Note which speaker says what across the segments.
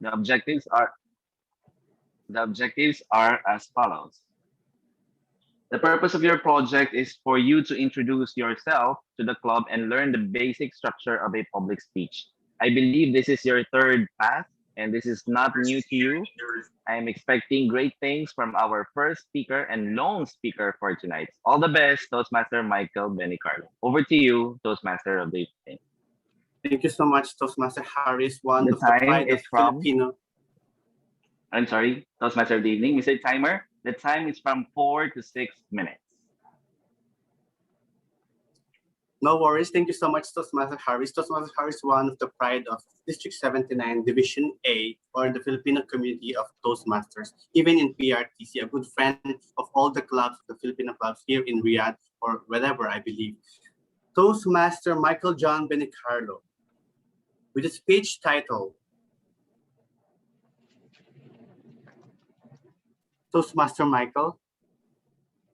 Speaker 1: The objectives are the objectives are as follows. The purpose of your project is for you to introduce yourself to the club and learn the basic structure of a public speech. I believe this is your third pass and this is not new to you. I am expecting great things from our first speaker and lone speaker for tonight. All the best, Toastmaster Michael Benicarlo. Over to you, Toastmaster of the evening.
Speaker 2: Thank you so much, Toastmaster Harris, one
Speaker 1: The
Speaker 2: of the
Speaker 1: time
Speaker 2: pride of
Speaker 1: is from,
Speaker 2: Filipino.
Speaker 1: I'm sorry, Toastmaster of the evening. Mr. Timer, the time is from 4 to 6 minutes.
Speaker 2: No worries. Thank you so much, Toastmaster Harris. Toastmaster Harris, one of the pride of District 79, Division A, or the Filipino community of Toastmasters, even in PRTC, a good friend of all the clubs, the Filipino clubs here in Riyadh or wherever, I believe. Toastmaster Michael John Benicarlo, with a speech title, Toastmaster Michael.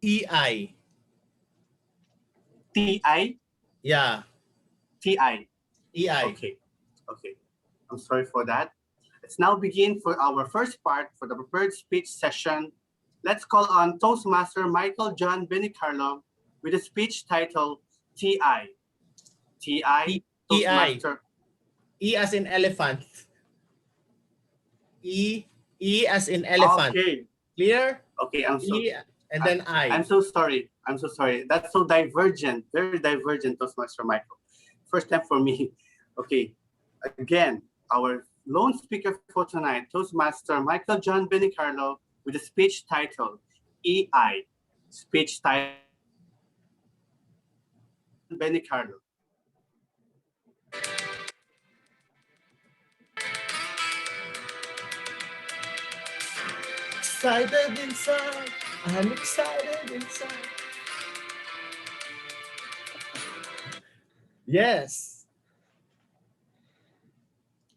Speaker 3: EI.
Speaker 2: TI?
Speaker 3: Yeah.
Speaker 2: TI.
Speaker 3: EI.
Speaker 2: Okay. Okay. I'm sorry for that. Let's now begin for our first part for the prepared speech session. Let's call on Toastmaster Michael John Benicarlo with a speech titled TI. TI. Toastmaster.
Speaker 3: E as in elephant. E as in elephant.
Speaker 2: Okay.
Speaker 3: Clear?
Speaker 2: Okay, I'm so
Speaker 3: and then I.
Speaker 2: I'm so sorry. I'm so sorry. That's so divergent, very divergent, Toastmaster Michael. First time for me. Okay. Again, our lone speaker for tonight, Toastmaster Michael John Benicarlo, with a speech titled EI. Speech title Benicarlo.
Speaker 3: Excited inside. I'm excited inside. Yes.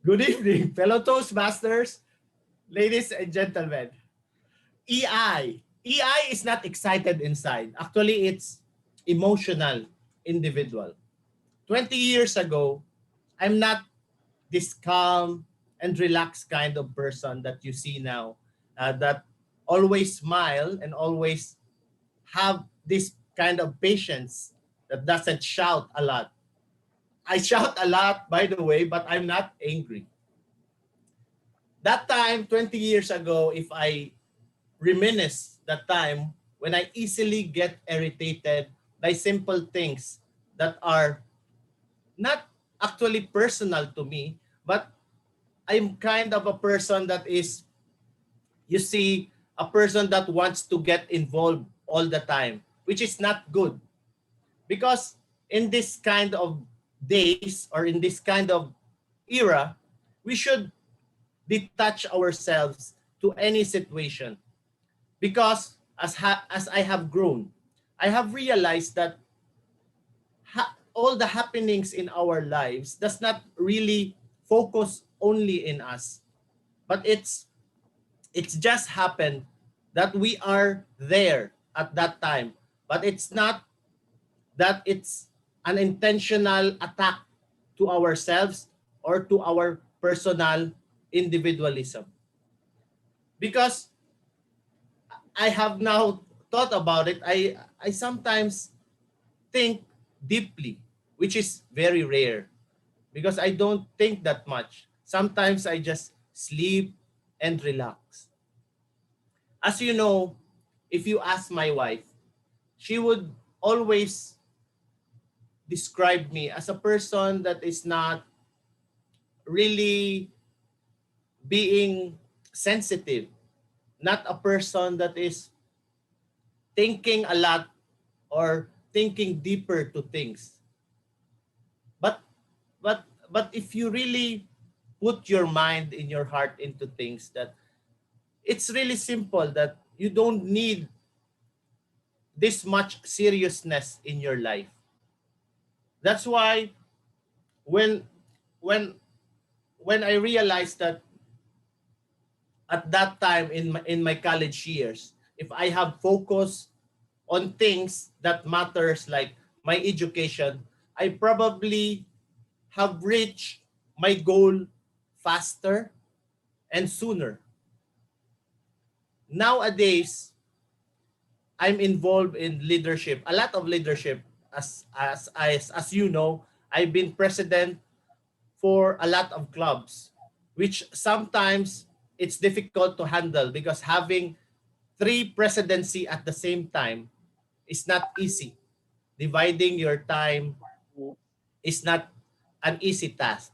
Speaker 3: Good evening, fellow Toastmasters, ladies and gentlemen. EI. EI is not excited inside. Actually, it's emotional individual. 20 years ago, I'm not this calm and relaxed kind of person that you see now, that always smile and always have this kind of patience that doesn't shout a lot. I shout a lot, by the way, but I'm not angry. That time, 20 years ago, if I reminisce that time when I easily get irritated by simple things that are not actually personal to me, but I'm kind of a person that is, you see, a person that wants to get involved all the time, which is not good. Because in this kind of days or in this kind of era, we should detach ourselves to any situation. Because as I have grown, I have realized that all the happenings in our lives does not really focus only in us, but it's just happened that we are there at that time, but it's not that it's an intentional attack to ourselves or to our personal individualism. Because I have now thought about it, I sometimes think deeply, which is very rare because I don't think that much. Sometimes I just sleep and relax. As you know, if you ask my wife, she would always describe me as a person that is not really being sensitive, not a person that is thinking a lot or thinking deeper to things. But but if you really put your mind in your heart into things, that it's really simple, that you don't need this much seriousness in your life. That's why when when when I realized that at that time in my college years, if I have focus on things that matters like my education, I probably have reached my goal faster and sooner. Nowadays, I'm involved in leadership, a lot of leadership. As you know, I've been president for a lot of clubs, which sometimes it's difficult to handle because having three presidency at the same time is not easy. Dividing your time is not an easy task.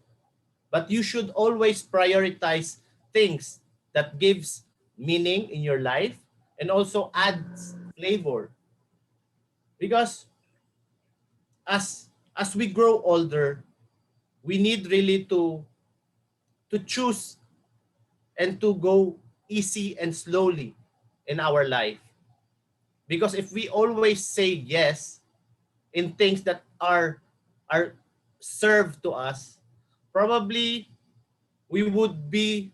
Speaker 3: But you should always prioritize things that gives meaning in your life and also adds flavor. Because as we grow older, we need really to choose and to go easy and slowly in our life. Because if we always say yes in things that are served to us, probably we would be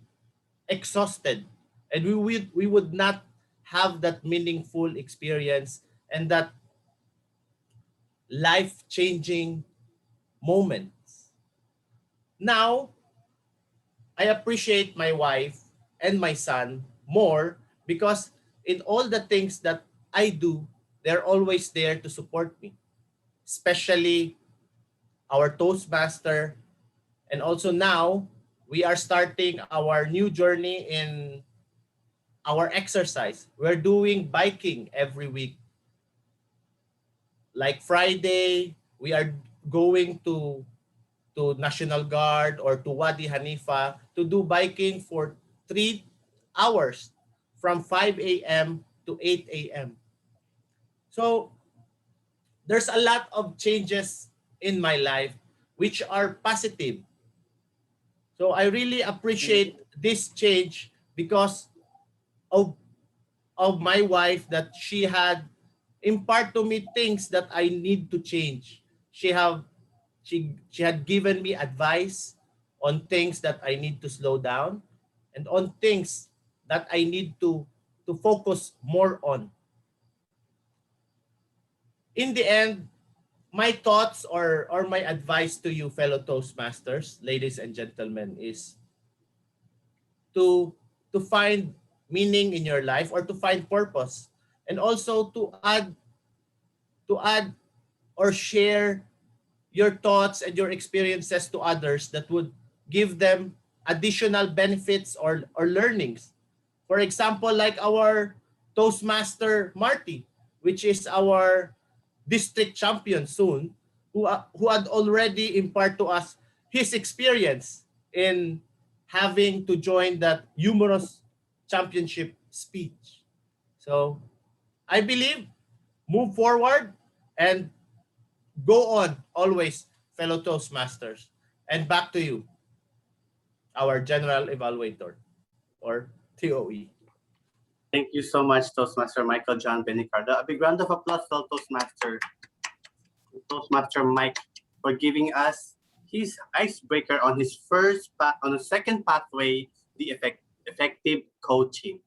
Speaker 3: exhausted and we would not have that meaningful experience and that life-changing moments. Now, I appreciate my wife and my son more because in all the things that I do, they're always there to support me, especially our Toastmaster. And also now, we are starting our new journey in our exercise. We're doing biking every week. Like Friday, we are going to National Guard or to Wadi Hanifa to do biking for 3 hours from 5 a.m. to 8 a.m. So there's a lot of changes in my life which are positive. So I really appreciate this change because of my wife, that she had impart to me things that I need to change. She had given me advice on things that I need to slow down and on things that I need to focus more on. In the end, my thoughts or my advice to you fellow Toastmasters, ladies and gentlemen, is to find meaning in your life or to find purpose, and also to add or share your thoughts and your experiences to others that would give them additional benefits or learnings. For example, like our Toastmaster Marty, which is our district champion soon, who had already imparted to us his experience in having to join that humorous championship speech. So I believe move forward and go on always, fellow Toastmasters. And back to you, our General Evaluator or TOE.
Speaker 2: Thank you so much, Toastmaster Michael John Benicardo. A big round of applause for Toastmaster Mike for giving us his icebreaker on his on the second pathway, the effective coaching.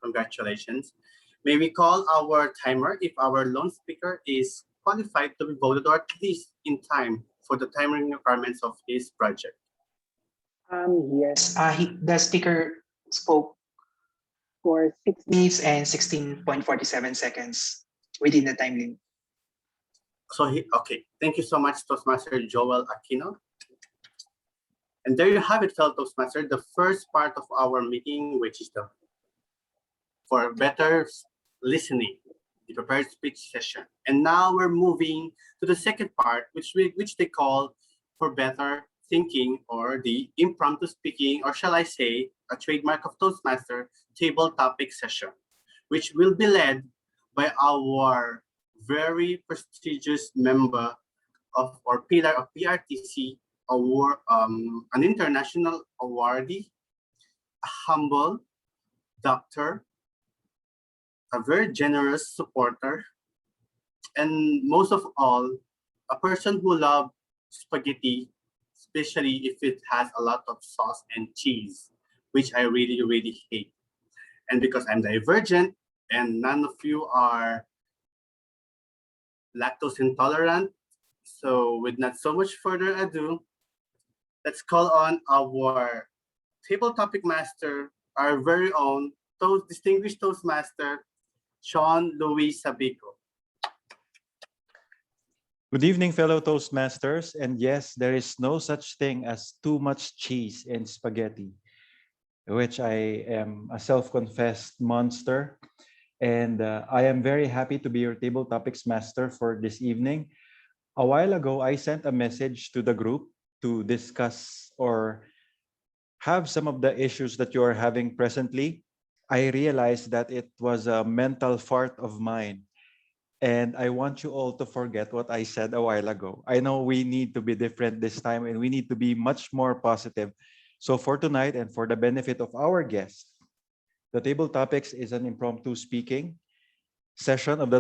Speaker 2: Congratulations. May we call our timer if our lone speaker is qualified to be voted or at least in time for the timing requirements of his project.
Speaker 4: Yes. The speaker spoke for 6 minutes and 16.47 seconds within the time limit.
Speaker 2: So okay. Thank you so much, Toastmaster Joel Aquino. And there you have it, fellow Toastmaster, the first part of our meeting, which is for better listening, the prepared speech session. And now we're moving to the second part, which they call for better thinking, or the impromptu speaking, or shall I say, a trademark of Toastmaster, table topic session, which will be led by our very prestigious member of or pillar of PRTC award, an international awardee, a humble doctor, a very generous supporter, and most of all, a person who loves spaghetti, especially if it has a lot of sauce and cheese, which I really, really hate. And because I'm divergent and none of you are lactose intolerant, so with not so much further ado, let's call on our table topic master, our very own distinguished Toastmaster, Sean Louis Sabico.
Speaker 5: Good evening, fellow Toastmasters. And yes, there is no such thing as too much cheese in spaghetti, which I am a self-confessed monster. And I am very happy to be your table topics master for this evening. A while ago, I sent a message to the group to discuss or have some of the issues that you are having presently. I realized that it was a mental fart of mine. And I want you all to forget what I said a while ago. I know we need to be different this time and we need to be much more positive. So for tonight and for the benefit of our guests, the table topics is an impromptu speaking session of the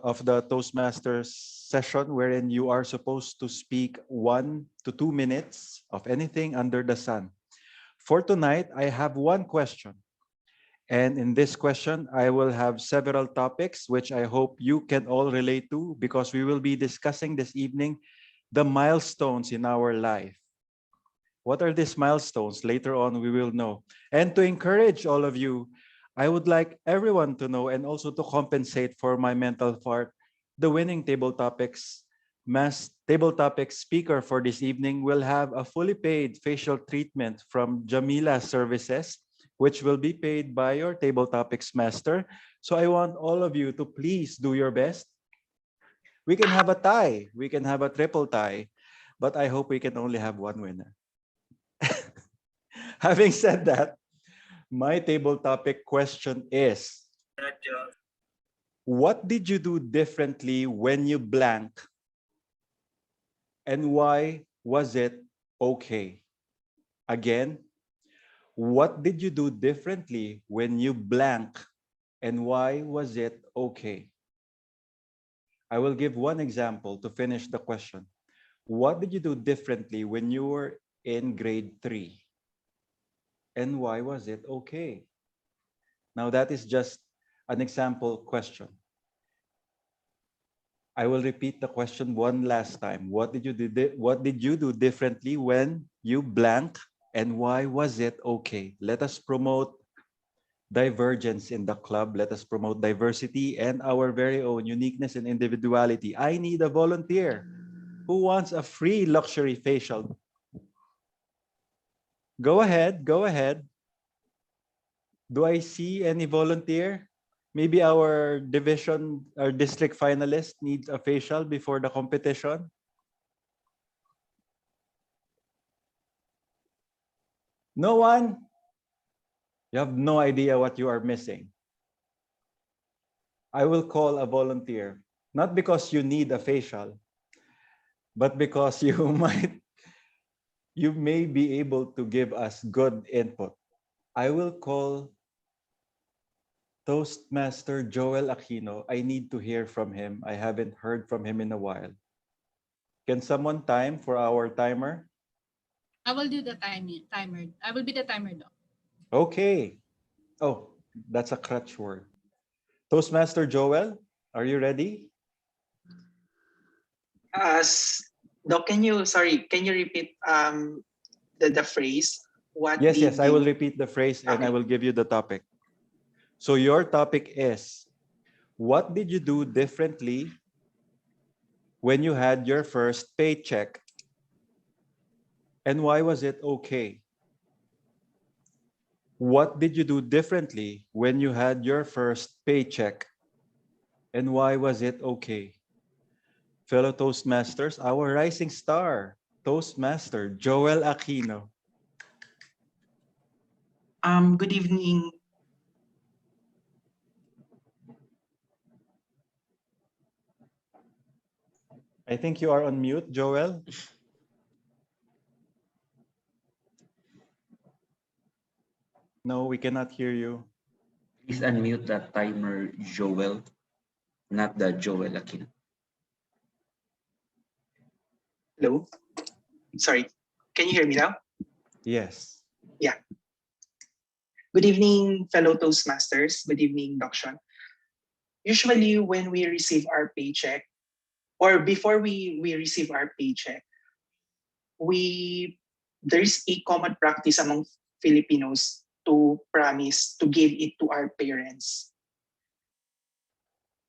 Speaker 5: of the Toastmasters session wherein you are supposed to speak 1 to 2 minutes of anything under the sun. For tonight, I have one question. And in this question, I will have several topics which I hope you can all relate to because we will be discussing this evening the milestones in our life. What are these milestones? Later on, we will know. And to encourage all of you, I would like everyone to know and also to compensate for my mental fart. The winning table topics speaker for this evening will have a fully paid facial treatment from Jamila Services, which will be paid by your table topics master. So I want all of you to please do your best. We can have a tie. We can have a triple tie, but I hope we can only have one winner. Having said that, my table topic question is, what did you do differently when you blank? And why was it okay? Again, what did you do differently when you blank? And why was it okay? I will give one example to finish the question. What did you do differently when you were in grade 3? And why was it okay? Now that is just an example question. I will repeat the question one last time. What did you do differently when you blank, and why was it okay? Let us promote divergence in the club. Let us promote diversity and our very own uniqueness and individuality. I need a volunteer who wants a free luxury facial. Go ahead, go ahead. Do I see any volunteer? Maybe our district finalist needs a facial before the competition. No one? You have no idea what you are missing. I will call a volunteer, not because you need a facial, but because you may be able to give us good input. I will call Toastmaster Joel Aquino. I need to hear from him. I haven't heard from him in a while. Can someone time for our timer?
Speaker 6: I will do the timer. I will be the timer though.
Speaker 5: Okay. Oh, that's a crutch word. Toastmaster Joel, are you ready?
Speaker 4: Doc, can you repeat the phrase?
Speaker 5: Yes, I will repeat the phrase and I will give you the topic. So your topic is, what did you do differently when you had your first paycheck? And why was it okay? What did you do differently when you had your first paycheck? And why was it okay? Fellow Toastmasters, our rising star, Toastmaster Joel Aquino.
Speaker 4: Good evening.
Speaker 5: I think you are on mute, Joel. No, we cannot hear you.
Speaker 7: Please unmute that timer, Joel, not the Joel Aquino.
Speaker 4: Hello. Sorry. Can you hear me now?
Speaker 5: Yes.
Speaker 4: Yeah. Good evening, fellow Toastmasters. Good evening, Doc Sean. Usually when we receive our paycheck, or before we receive our paycheck, there's a common practice among Filipinos to promise to give it to our parents.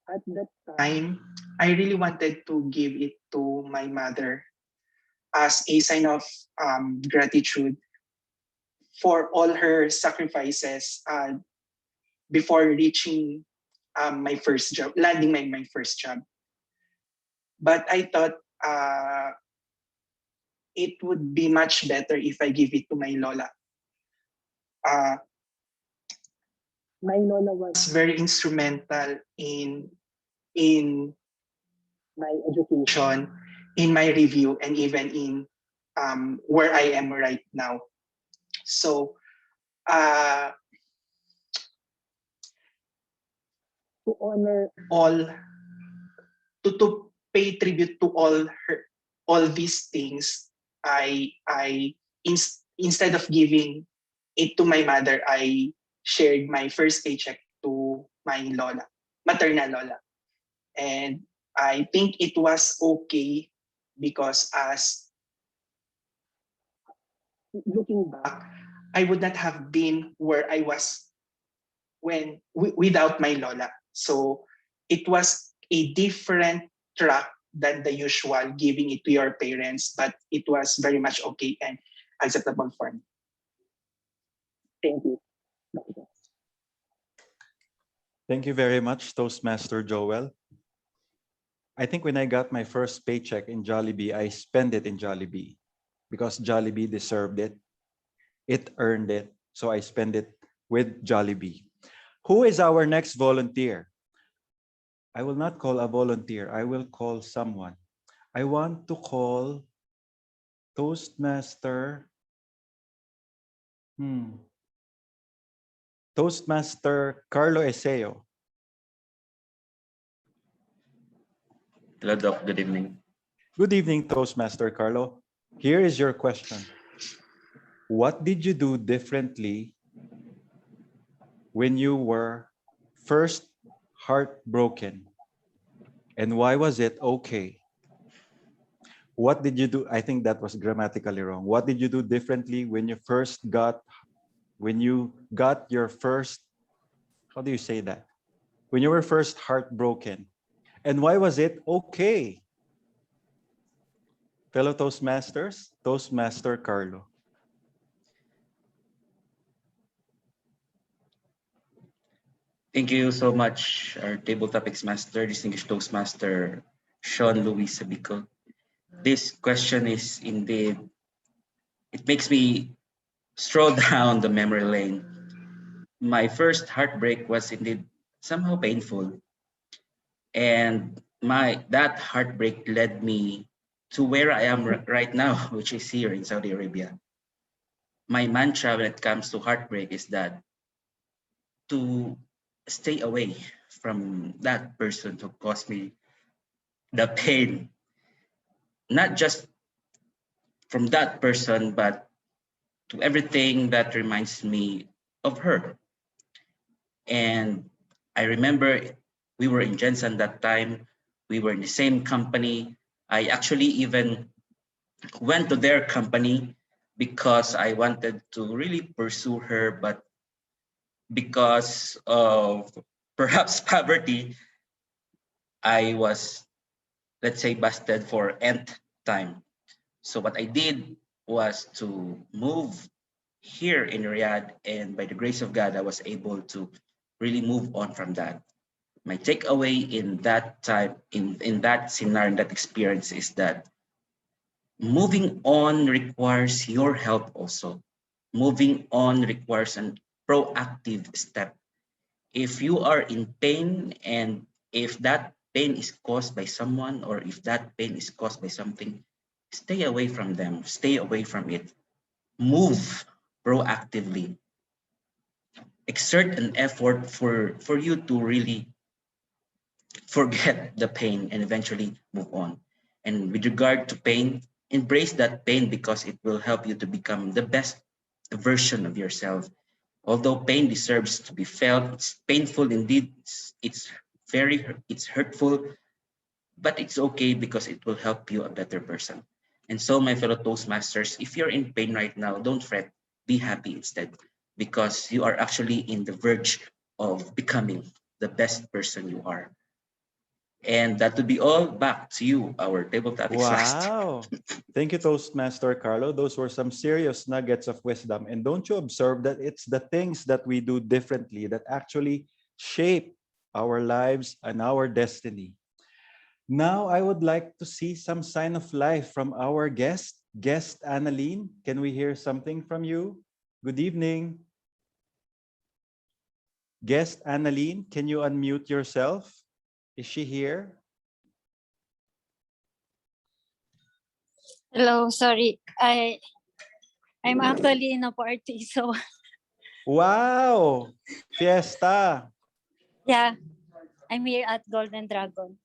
Speaker 4: At that time, I really wanted to give it to my mother as a sign of gratitude for all her sacrifices before reaching my first job, landing my first job. But I thought it would be much better if I give it to my Lola. Uh, my Lola was very instrumental in my education, in my review, and even in where I am right now. So to honor all, to pay tribute to all these things, instead of giving it to my mother, I shared my first paycheck to my Lola, maternal Lola. And I think it was okay because as looking back, I would not have been where I was without my Lola. So it was a different track than the usual giving it to your parents, but it was very much okay and acceptable for me. Thank you.
Speaker 5: Thank you very much, Toastmaster Joel. I think when I got my first paycheck in Jollibee, I spent it in Jollibee because Jollibee deserved it. It earned it. So I spent it with Jollibee. Who is our next volunteer? I will not call a volunteer. I will call someone. I want to call Toastmaster. Toastmaster Carlo Eseo.
Speaker 7: Hello, Doc. Good evening.
Speaker 5: Good evening, Toastmaster Carlo. Here is your question. What did you do differently when you were first heartbroken? And why was it okay? What did you do? I think that was grammatically wrong. What did you do differently when you got your first, how do you say that? When you were first heartbroken? And why was it okay? Fellow Toastmasters, Toastmaster Carlo.
Speaker 7: Thank you so much, our table topics master, distinguished Toastmaster Sean Louis Sabico. This question is indeed, it makes me stroll down the memory lane. My first heartbreak was indeed somehow painful. And that heartbreak led me to where I am right now, which is here in Saudi Arabia. My mantra when it comes to heartbreak is that to stay away from that person who caused me the pain, not just from that person, but to everything that reminds me of her. And I remember we were in Jensen that time. We were in the same company. I actually even went to their company because I wanted to really pursue her, but because of perhaps poverty, I was, let's say, busted for nth time. So what I did was to move here in Riyadh, and by the grace of God, I was able to really move on from that. My takeaway in that time, in that scenario, in that experience is that moving on requires your help also. Moving on requires a proactive step. If you are in pain and if that pain is caused by someone or if that pain is caused by something, stay away from them, stay away from it. Move proactively. Exert an effort for you to really forget the pain and eventually move on. And with regard to pain, embrace that pain because it will help you to become the best version of yourself. Although pain deserves to be felt, it's painful indeed. It's hurtful, but it's okay because it will help you a better person. And so, my fellow Toastmasters, if you're in pain right now, don't fret. be happy instead, because you are actually in the verge of becoming the best person you are. And that would be all. Back to you, our table topics master.
Speaker 5: Wow. Thank you, Toastmaster Carlo. Those were some serious nuggets of wisdom. And don't you observe that it's the things that we do differently that actually shape our lives and our destiny? Now, I would like to see some sign of life from our guest Annalene. Can we hear something from you? Good evening. Guest Annalene, can you unmute yourself? Is she here?
Speaker 8: Hello, sorry. I'm actually in a party, so
Speaker 5: Wow! Fiesta!
Speaker 8: yeah, I'm here at Golden Dragon.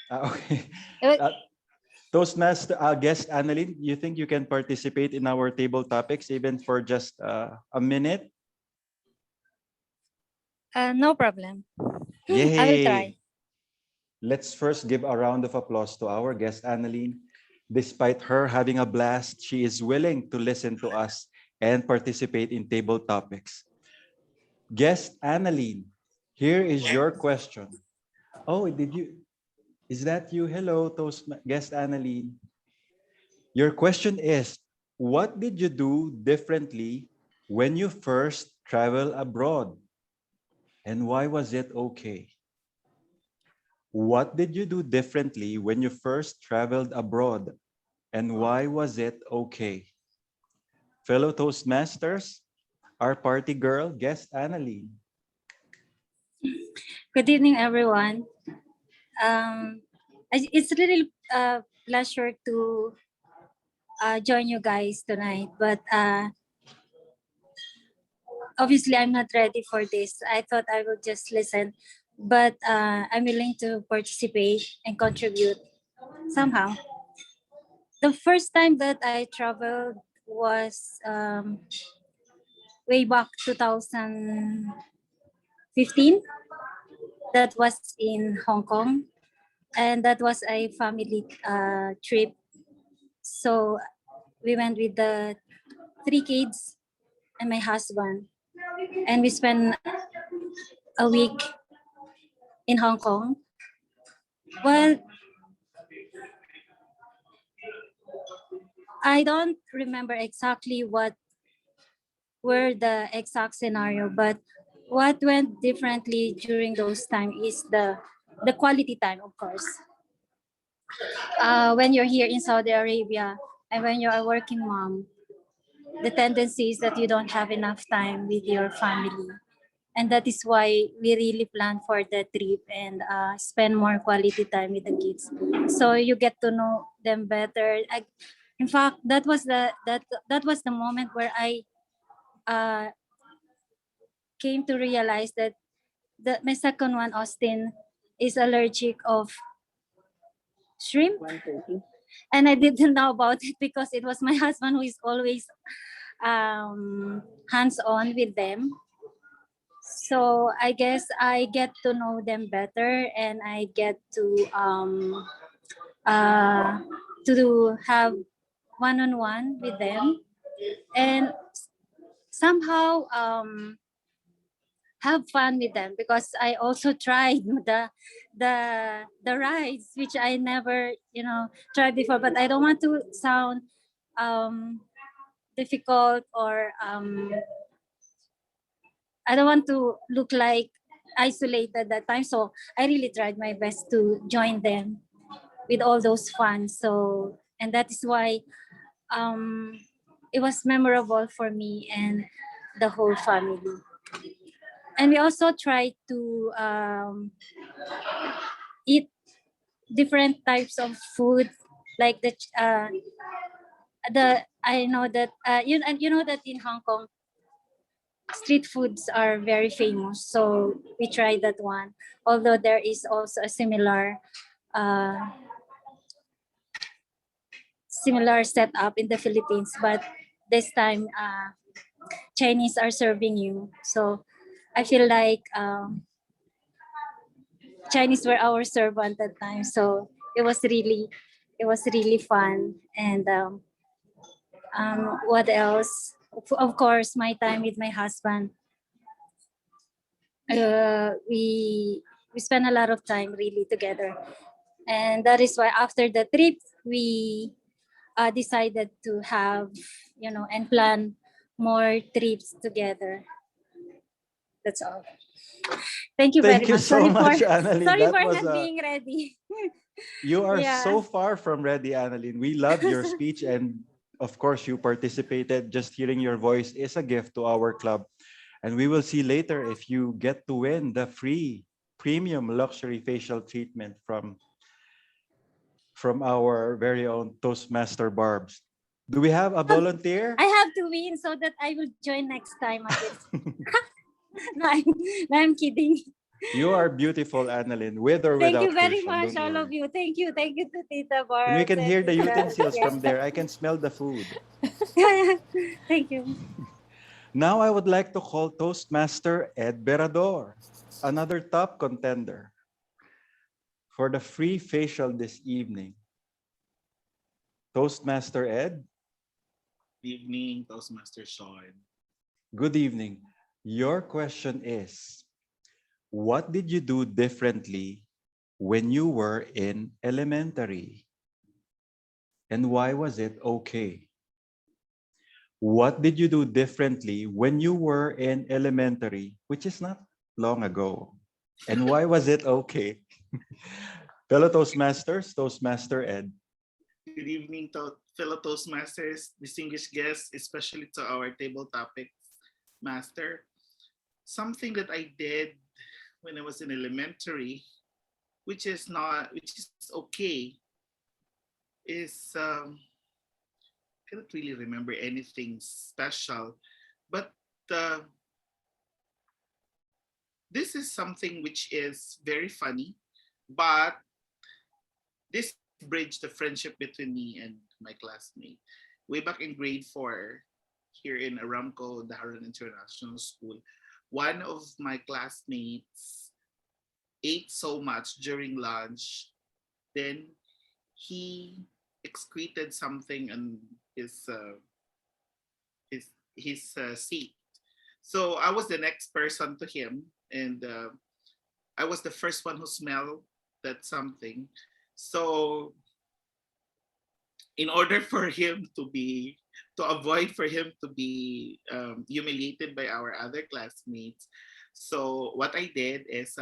Speaker 5: Okay.
Speaker 8: Uh,
Speaker 5: Toastmaster, guest Annalene, you think you can participate in our table topics even for just a minute?
Speaker 8: no problem. I will try.
Speaker 5: Yay! Let's first give a round of applause to our guest Annalene. Despite her having a blast, she is willing to listen to us and participate in table topics. Guest Annalene, here is your question. Oh, is that you? Hello, guest Annalene. Your question is, what did you do differently when you first traveled abroad? And why was it okay? What did you do differently when you first traveled abroad? And why was it okay? Fellow Toastmasters, our party girl, guest Annalene.
Speaker 8: Good evening, everyone. It's really a pleasure to join you guys tonight, but obviously I'm not ready for this. I thought I would just listen, but I'm willing to participate and contribute somehow. The first time that I traveled was way back 2015. That was in Hong Kong, and that was a family trip. So we went with the 3 kids and my husband, and we spent a week in Hong Kong. Well, I don't remember exactly what were the exact scenario, but what went differently during those time is the quality time, of course. When you're here in Saudi Arabia and when you're a working mom, the tendency is that you don't have enough time with your family. And that is why we really plan for the trip and spend more quality time with the kids. So you get to know them better. In fact, that was the moment where I uh, came to realize that my second one, Austin, is allergic of shrimp. And I didn't know about it because it was my husband who is always hands-on with them. So I guess I get to know them better, and I get uh, to have one-on-one with them, and somehow have fun with them, because I also tried the rides which I never tried before. But I don't want to sound difficult, or I don't want to look like isolated that time. So I really tried my best to join them with all those fun. So, and that is why it was memorable for me and the whole family. And we also tried to eat different types of food, like the I know that you know that in Hong Kong street foods are very famous, so we tried that one. Although there is also a uh, similar setup in the Philippines, but this time Chinese are serving you. So I feel like Chinese were our servant that time. So it was really fun. And what else? of course, my time with my husband. We spend a lot of time really together, and that is why after the trip we decided to have, and plan more trips together. That's all. Thank you very
Speaker 5: Thank you
Speaker 8: much.
Speaker 5: so
Speaker 8: Sorry for
Speaker 5: much, Annalyn.
Speaker 8: sorry
Speaker 5: That
Speaker 8: for
Speaker 5: was
Speaker 8: not being ready.
Speaker 5: you are
Speaker 8: Yeah.
Speaker 5: so far from ready, Annalyn. We loved your speech, and of course, you participated. Just hearing your voice is a gift to our club. And we will see later if you get to win the free premium luxury facial treatment from our very own Toastmaster Barbs. Do we have a volunteer?
Speaker 8: I have to win so that I will join next time again. no, I'm, no, I'm kidding.
Speaker 5: You are beautiful, Annalyn, with or
Speaker 8: Thank
Speaker 5: without
Speaker 8: you very
Speaker 5: cushion.
Speaker 8: much,
Speaker 5: Don't
Speaker 8: all of
Speaker 5: worry.
Speaker 8: you. Thank you to Tita
Speaker 5: And we
Speaker 8: Barbs
Speaker 5: can hear
Speaker 8: and
Speaker 5: the utensils
Speaker 8: Tita.
Speaker 5: from there. I can smell the food.
Speaker 8: Thank you.
Speaker 5: Now I would like to call Toastmaster Ed Berador, another top contender for the free facial this evening. Toastmaster Ed,
Speaker 9: Good evening, Toastmaster Sean.
Speaker 5: good evening. Your question is, what did you do differently when you were in elementary? And why was it okay? What did you do differently when you were in elementary, which is not long ago? And why was it okay? Fellow Toastmasters, Toastmaster Ed.
Speaker 9: Good evening, fellow Toastmasters, distinguished guests, especially to our table topics master. Something that I did when I was in elementary, which is okay, is cannot really remember anything special, but uh, this is something which is very funny, but this bridged the friendship between me and my classmate. Way back in grade 4, here in Aramco Daharan International School, one of my classmates ate so much during lunch, then he excreted something on his seat. So I was the next person to him, and I was the first one who smelled that something. So in order for him to avoid for him to be humiliated by our other classmates, so what I did is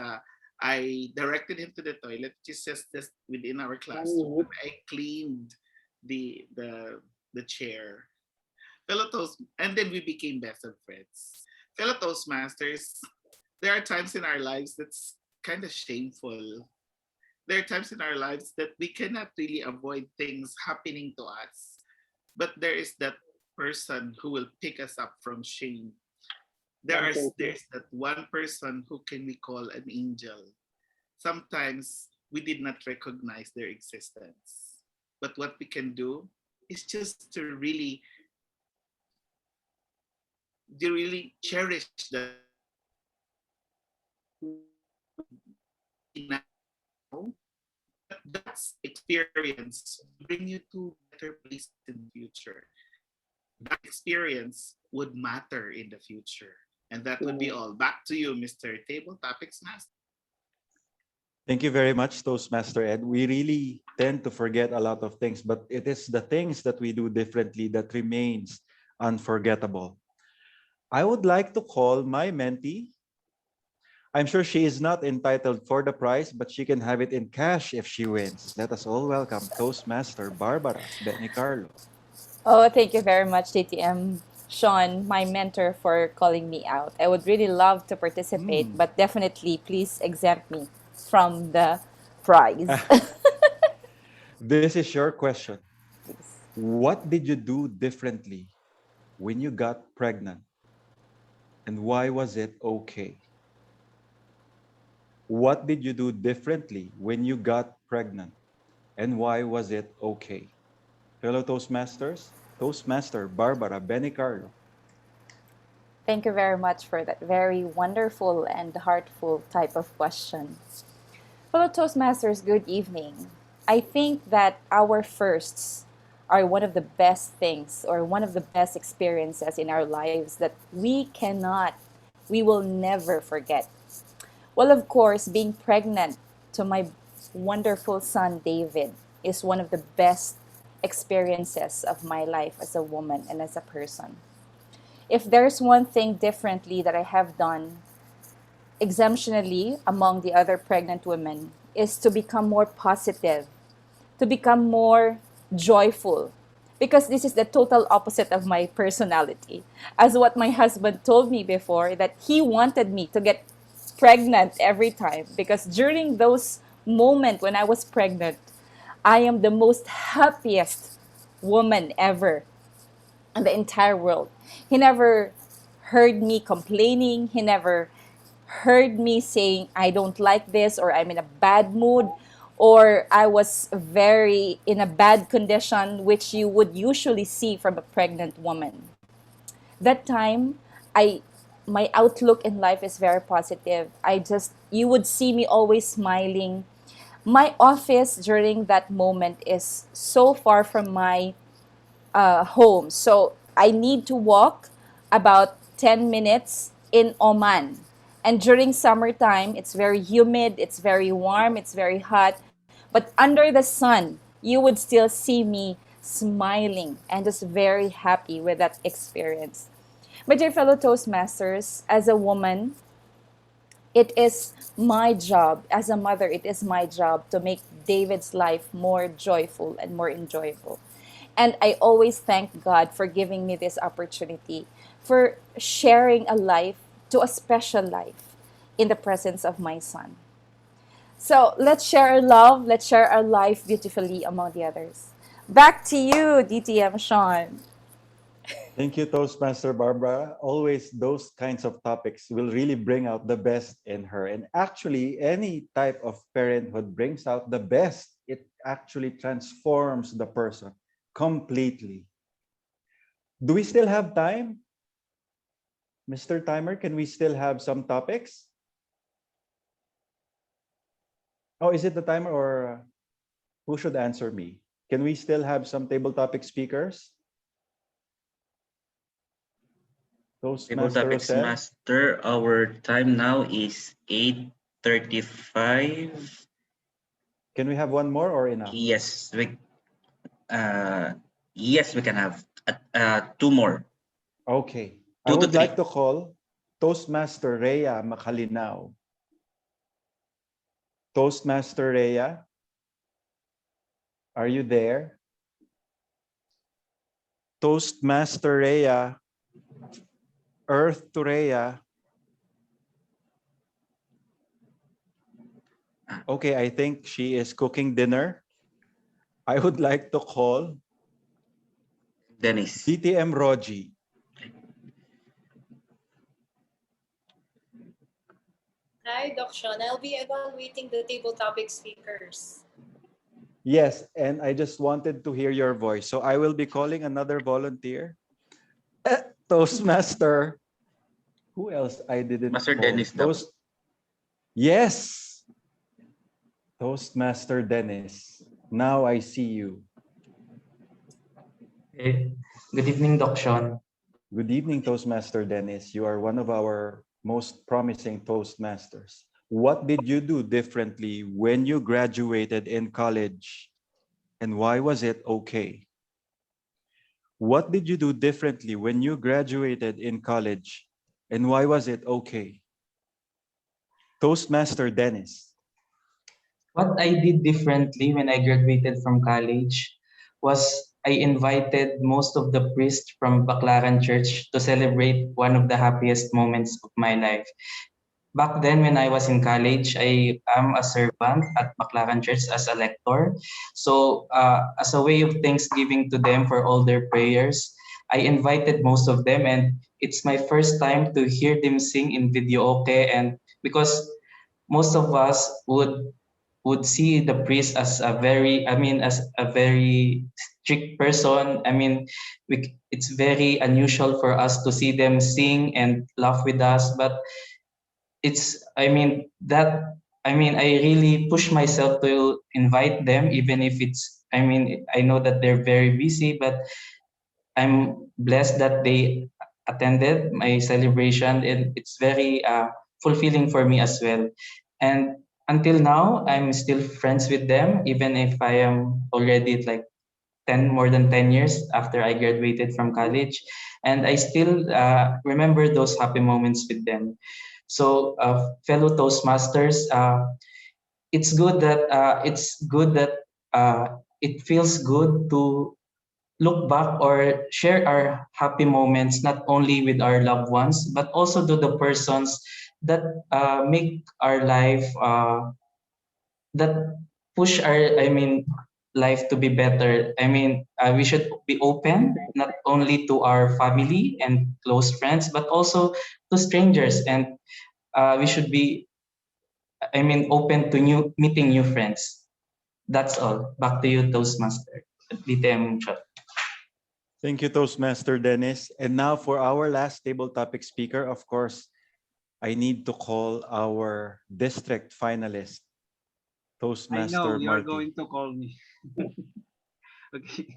Speaker 9: I directed him to the toilet, which is just within our classroom. I cleaned the chair. And then we became best of friends. Fellow Toastmasters, there are times in our lives that's kind of shameful. There are times in our lives that we cannot really avoid things happening to us, but there is that person who will pick us up from shame. There's that one person who can we call an angel. Sometimes we did not recognize their existence, but what we can do is just to really cherish that now. That's experience bring you to better place in the future. That experience would matter in the future. And that would be all. Back to you, Mr. Table Topics Master.
Speaker 5: Thank you very much, Toastmaster Ed. We really tend to forget a lot of things, but it is the things that we do differently that remains unforgettable. I would like to call my mentee. I'm sure she is not entitled for the prize, but she can have it in cash if she wins. Let us all welcome Toastmaster Barbara Benicarlo.
Speaker 10: Oh, thank you very much, TTM Sean, my mentor, for calling me out. I would really love to participate, but definitely please exempt me from the prize.
Speaker 5: This is your question. What did you do differently when you got pregnant? And why was it okay? What did you do differently when you got pregnant? And why was it okay? Fellow Toastmasters, Toastmaster Barbara Benicarlo.
Speaker 10: Thank you very much for that very wonderful and heartful type of question. Fellow Toastmasters, good evening. I think that our firsts are one of the best things or one of the best experiences in our lives that we will never forget. Well, of course, being pregnant to my wonderful son David is one of the best experiences of my life as a woman and as a person. If there's one thing differently that I have done exemptionally among the other pregnant women is to become more positive, to become more joyful, because this is the total opposite of my personality. As what my husband told me before, that he wanted me to get pregnant every time, because during those moments when I was pregnant, I am the most happiest woman ever in the entire world. He never heard me complaining. He never heard me saying, I don't like this, or I'm in a bad mood, or I was very in a bad condition, which you would usually see from a pregnant woman. That time, I my outlook in life is very positive. You would see me always smiling. My office during that moment is so far from my home. So I need to walk about 10 minutes in Oman. And during summertime, it's very humid, it's very warm, it's very hot. But under the sun, you would still see me smiling and just very happy with that experience. My dear fellow Toastmasters, as a woman, it is my job, as a mother, it is my job to make David's life more joyful and more enjoyable. And I always thank God for giving me this opportunity, for sharing a life to a special life in the presence of my son. So let's share our love, let's share our life beautifully among the others. Back to you, DTM Sean.
Speaker 5: Thank you, Toastmaster Barbara. Always those kinds of topics will really bring out the best in her. And actually, any type of parenthood brings out the best. It actually transforms the person completely. Do we still have time? Mr. Timer, can we still have some topics? Oh, is it the timer or who should answer me? Can we still have some table topic speakers?
Speaker 7: Table
Speaker 5: Toastmaster
Speaker 7: topics
Speaker 5: Rosel?
Speaker 7: master, our time now is 8:35.
Speaker 5: Can we have one more or enough?
Speaker 7: Yes, uh, yes, we can have two more.
Speaker 5: Okay. I
Speaker 7: 2 to
Speaker 5: would
Speaker 7: 3.
Speaker 5: like to call Toastmaster Rhea Makalinaw. Toastmaster Rhea, are you there? Toastmaster Rhea, Earth to Rhea. Okay, I think she is cooking dinner. I would like to call
Speaker 7: Dennis.
Speaker 5: DTM Roji.
Speaker 11: Hi, Doc Sean. I'll be evaluating the table topic speakers.
Speaker 5: Yes, and I just wanted to hear your voice. So I will be calling another volunteer. Toastmaster. Who else I didn't
Speaker 7: Master
Speaker 5: call?
Speaker 7: Dennis daw.
Speaker 5: Yes. Toastmaster Dennis. Now I see you.
Speaker 12: Hey, good evening, Doc Sean.
Speaker 5: Good evening, Toastmaster Dennis. You are one of our most promising Toastmasters. What did you do differently when you graduated in college? And why was it okay? What did you do differently when you graduated in college? And why was it okay? Toastmaster Dennis.
Speaker 12: What I did differently when I graduated from college was I invited most of the priests from Baclaran Church to celebrate one of the happiest moments of my life. Back then, when I was in college, I am a servant at Baclaran Church as a lector. So, as a way of thanksgiving to them for all their prayers, I invited most of them, and it's my first time to hear them sing in video. Okay, and because most of us would see the priest as a very, as a very strict person. It's very unusual for us to see them sing and laugh with us, but it's I mean that I really push myself to invite them, even if it's I mean, I know that they're very busy, but I'm blessed that they attended my celebration, and it's very fulfilling for me as well. And until now, I'm still friends with them, even if I am already like 10 more than 10 years after I graduated from college, and I still remember those happy moments with them. So, fellow Toastmasters, it's good that it feels good to look back or share our happy moments not only with our loved ones but also to the persons that make our life that push our life to be better. I mean, we should be open not only to our family and close friends but also to strangers, and we should be open to new meeting new friends. That's all. Back to you, Toastmaster. DTM Shot.
Speaker 5: Thank you, Toastmaster Dennis. And now for our last table topic speaker, of course, I need to call our district finalist,
Speaker 13: I know
Speaker 5: Toastmaster
Speaker 13: you're
Speaker 5: Marty.
Speaker 13: going to call me. Okay.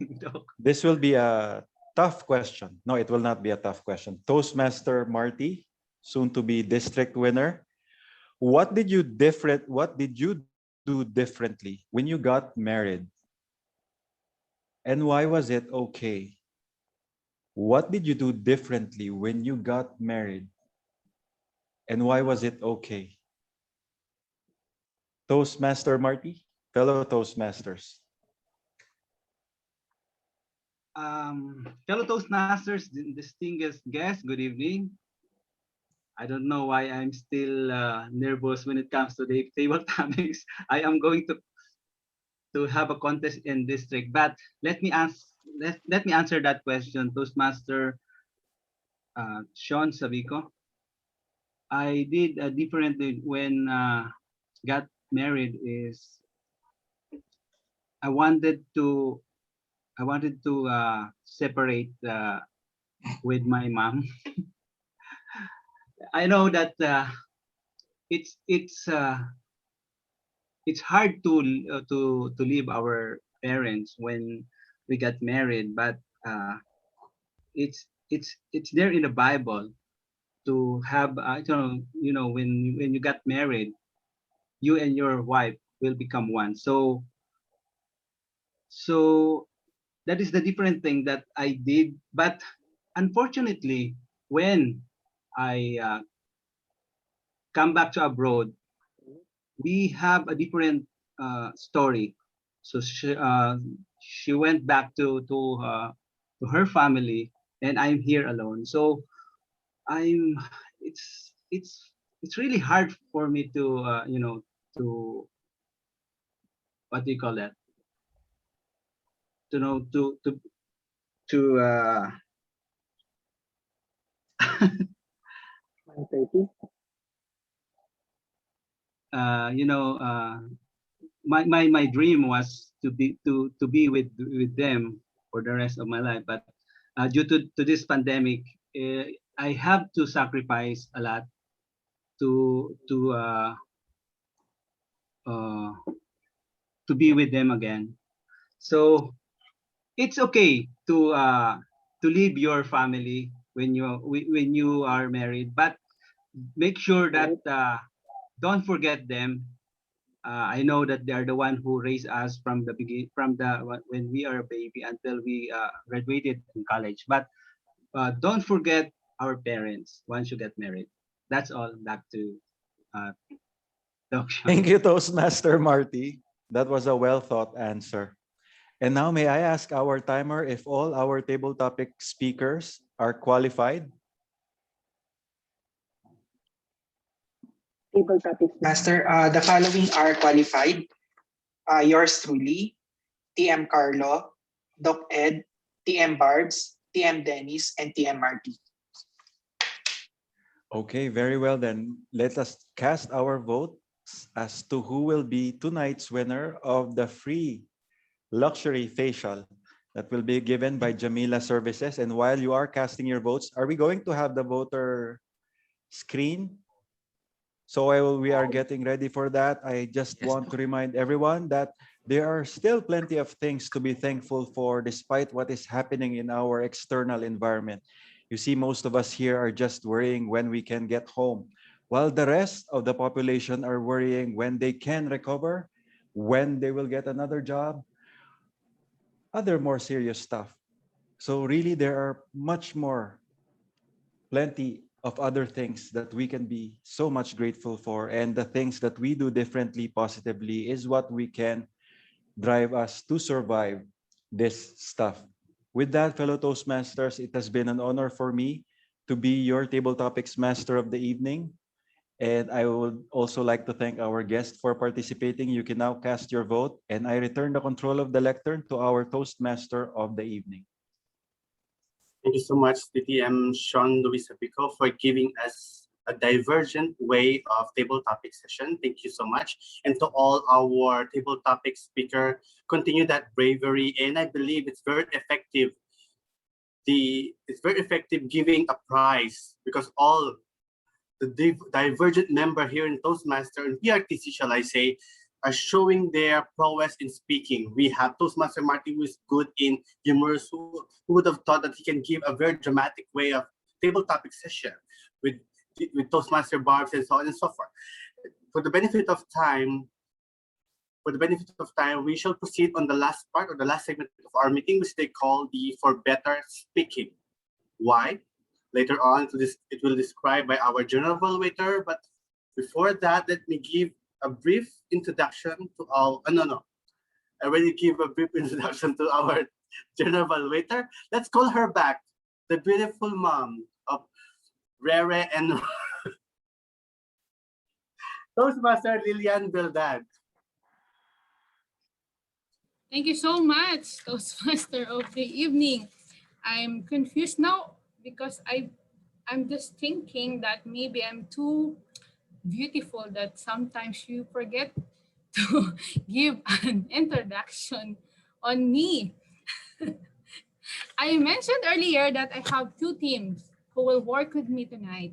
Speaker 5: This will be a tough question. No, it will not be a tough question. Toastmaster Marty, soon to be district winner. What did you do differently when you got married? And why was it okay? What did you do differently when you got married? And why was it okay? Toastmaster Marty, fellow Toastmasters.
Speaker 13: Fellow Toastmasters, distinguished guests, good evening. I don't know why I'm still nervous when it comes to the table topics. I am going to have a contest in district, but let me answer that question, Toastmaster Sean Sabico. I did differently when got married is I wanted to separate with my mom. I know that it's it's uh, it's hard to leave our parents when we got married, but it's there in the Bible to have when you got married, you and your wife will become one. So that is the different thing that I did. But unfortunately, when I come back to abroad, we have a different story. So she went back to her family, and I'm here alone. So I'm it's it's really hard for me to to what do you call that to know to you know my dream was to be with them for the rest of my life, but due to this pandemic, I have to sacrifice a lot to uh, to be with them again. So it's okay to leave your family when you are married, but make sure that don't forget them. I know that they are the one who raised us from the when we are a baby until we graduated in college. But don't forget our parents once you get married. That's all. Back to uh, Doc
Speaker 5: Thank
Speaker 13: Sean.
Speaker 5: you, Toastmaster Marty. That was a well thought answer. And now may I ask our timer if all our table topic speakers are qualified?
Speaker 4: Master, the following are qualified. Yours truly, TM Carlo, Doc Ed, TM Barbs, TM Dennis, and TM Marty.
Speaker 5: Okay, very well then. Let us cast our votes as to who will be tonight's winner of the free luxury facial that will be given by Jamila Services. And while you are casting your votes, are we going to have the voter screen? So while we are getting ready for that, I just
Speaker 7: Yes.
Speaker 5: want to remind everyone that there are still plenty of things to be thankful for despite what is happening in our external environment. You see, most of us here are just worrying when we can get home, while the rest of the population are worrying when they can recover, when they will get another job, other more serious stuff. So really, there are plenty of other things that we can be so much grateful for. And the things that we do differently positively is what we can drive us to survive this stuff. With that, fellow Toastmasters, it has been an honor for me to be your table topics master of the evening. And I would also like to thank our guest for participating. You can now cast your vote, and I return the control of the lectern to our Toastmaster of the evening.
Speaker 2: Thank you so much, TTM Sean Luis Apico, for giving us a divergent way of table topic session. Thank you so much. And to all our table topic speaker, continue that bravery. And I believe it's very effective. It's very effective giving a prize because all the divergent member here in Toastmaster and PRTC, shall I say, are showing their prowess in speaking. We have Toastmaster Marty, who is good in humorous, who would have thought that he can give a very dramatic way of table topic session with Toastmaster Barbs and so on and so forth. For the benefit of time, we shall proceed on the last part or the last segment of our meeting, which they call the For Better Speaking. Why? Later on, it will describe by our general evaluator. But before that, let me give a brief introduction to our. I already give a brief introduction to our general evaluator. Let's call her back, the beautiful mom of Rere and Toastmaster Lilian Beldan.
Speaker 6: Thank you so much, Toastmaster of the evening. I'm confused now because I'm just thinking that maybe I'm too beautiful that sometimes you forget to give an introduction on me. I mentioned earlier that I have two teams who will work with me tonight.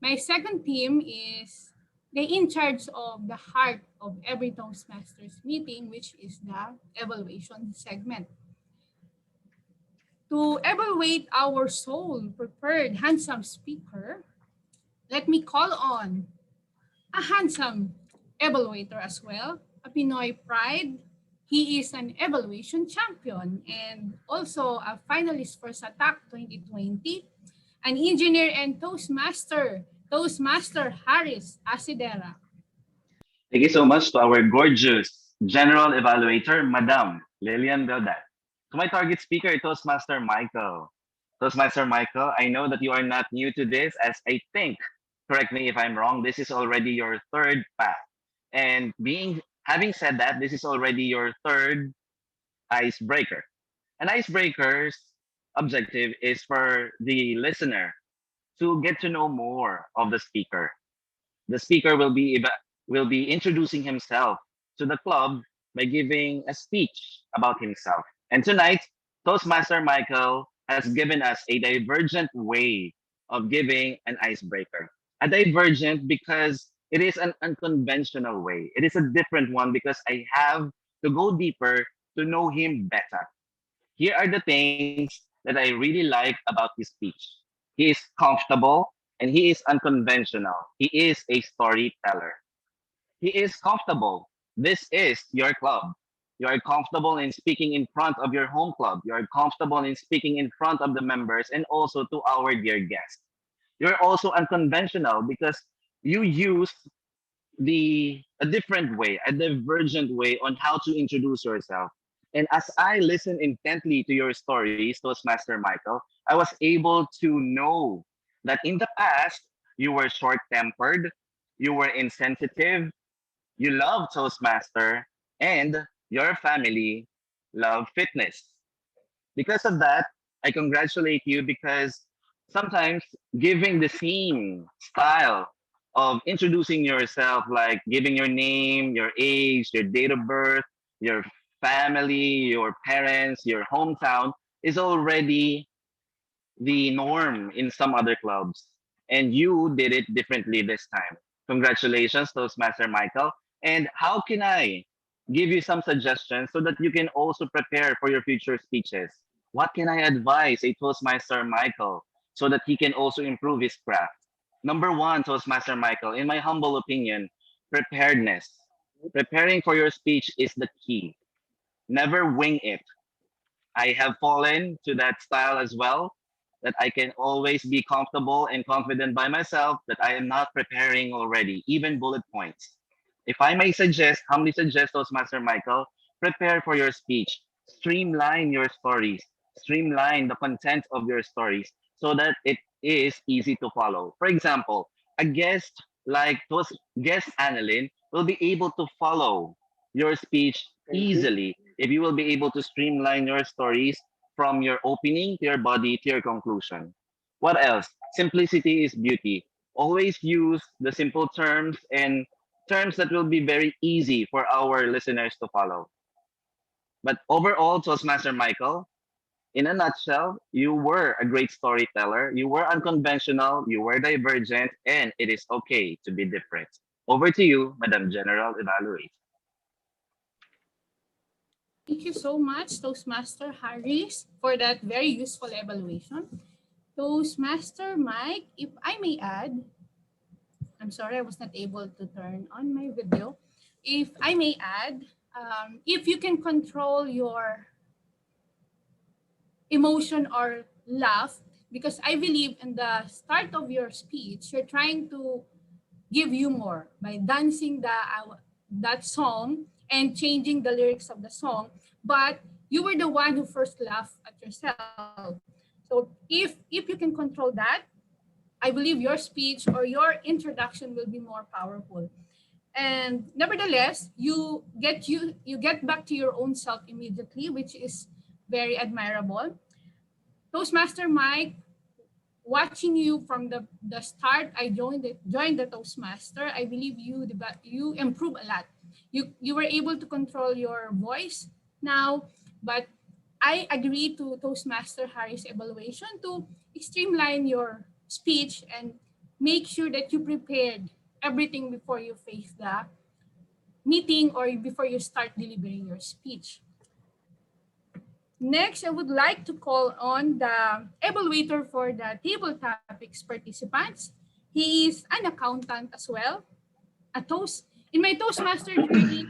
Speaker 6: My second team is the in charge of the heart of every Toastmasters meeting, which is the evaluation segment. To evaluate our soul prepared handsome speaker, let me call on a handsome evaluator as well, a Pinoy pride. He is an evaluation champion and also a finalist for SATAC 2020, an engineer and Toastmaster Harris Asidera.
Speaker 1: Thank you so much to our gorgeous general evaluator, Madam Lilian Beldat. To my target speaker, Toastmaster Michael. Toastmaster Michael, I know that you are not new to this, as I think, correct me if I'm wrong, this is already your third path. And having said that, this is already your third icebreaker. An icebreaker's objective is for the listener to get to know more of the speaker. The speaker will be introducing himself to the club by giving a speech about himself. And tonight, Toastmaster Michael has given us a divergent way of giving an icebreaker. A divergent because it is an unconventional way. It is a different one because I have to go deeper to know him better. Here are the things that I really like about his speech. He is comfortable and he is unconventional. He is a storyteller. He is comfortable. This is your club. You are comfortable in speaking in front of your home club. You are comfortable in speaking in front of the members and also to our dear guests. You're also unconventional because you use a different way, a divergent way on how to introduce yourself. And as I listen intently to your stories, Toastmaster Michael, I was able to know that in the past, you were short-tempered, you were insensitive, you love Toastmaster, and your family love fitness. Because of that, I congratulate you because sometimes giving the same style of introducing yourself, like giving your name, your age, your date of birth, your family, your parents, your hometown, is already the norm in some other clubs. And you did it differently this time. Congratulations, Toastmaster Michael. And how can I give you some suggestions so that you can also prepare for your future speeches. What can I advise a Toastmaster Michael so that he can also improve his craft? Number one, Toastmaster Michael, in my humble opinion, preparedness. Preparing for your speech is the key. Never wing it. I have fallen to that style as well, that I can always be comfortable and confident by myself that I am not preparing already, even bullet points. If I may suggest, humbly suggest, Toastmaster Michael, prepare for your speech. Streamline your stories. Streamline the content of your stories so that it is easy to follow. For example, a guest like guest Annalyn will be able to follow your speech easily if you will be able to streamline your stories from your opening to your body to your conclusion. What else? Simplicity is beauty. Always use the simple terms and terms that will be very easy for our listeners to follow. But overall, Toastmaster Michael, in a nutshell, you were a great storyteller. You were unconventional, you were divergent, and it is okay to be different. Over to you, Madam General Evaluator.
Speaker 6: Thank you so much, Toastmaster Harris, for that very useful evaluation. Toastmaster Mike, if I may add, I'm sorry I was not able to turn on my video. If I may add, if you can control your emotion or laugh, because I believe in the start of your speech, you're trying to give humor by dancing that song and changing the lyrics of the song, but you were the one who first laughed at yourself. So if you can control that, I believe your speech or your introduction will be more powerful. And nevertheless, you get back to your own self immediately, which is very admirable. Toastmaster Mike, watching you from the start, I joined the Toastmaster. I believe you improve a lot. You were able to control your voice now, but I agree to Toastmaster Harris' evaluation to streamline your speech and make sure that you prepared everything before you face the meeting or before you start delivering your speech. Next, I would like to call on the evaluator for the table topics participants. He is an accountant as well. In my Toastmaster journey,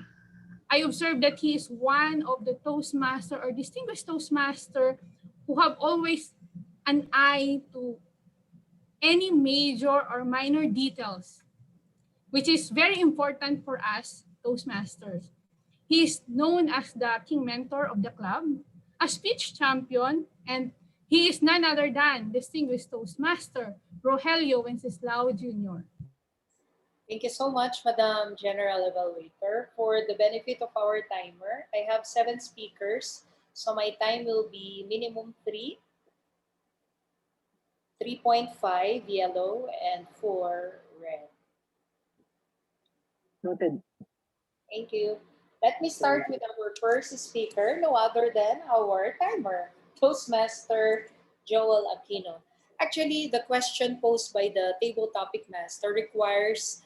Speaker 6: I observed that he is one of the Toastmaster or distinguished Toastmaster who have always an eye to any major or minor details, which is very important for us Toastmasters. He is known as the King Mentor of the club, a speech champion, and he is none other than distinguished Toastmaster Rogelio Wenceslao Jr.
Speaker 11: Thank you so much, Madam General Evaluator. For the benefit of our timer, I have 7 speakers, so my time will be minimum 3, 3.5 yellow, and 4 red.
Speaker 14: Noted.
Speaker 11: Thank you. Let me start with our first speaker, no other than our timer, Toastmaster Joel Aquino. Actually, the question posed by the table topic master requires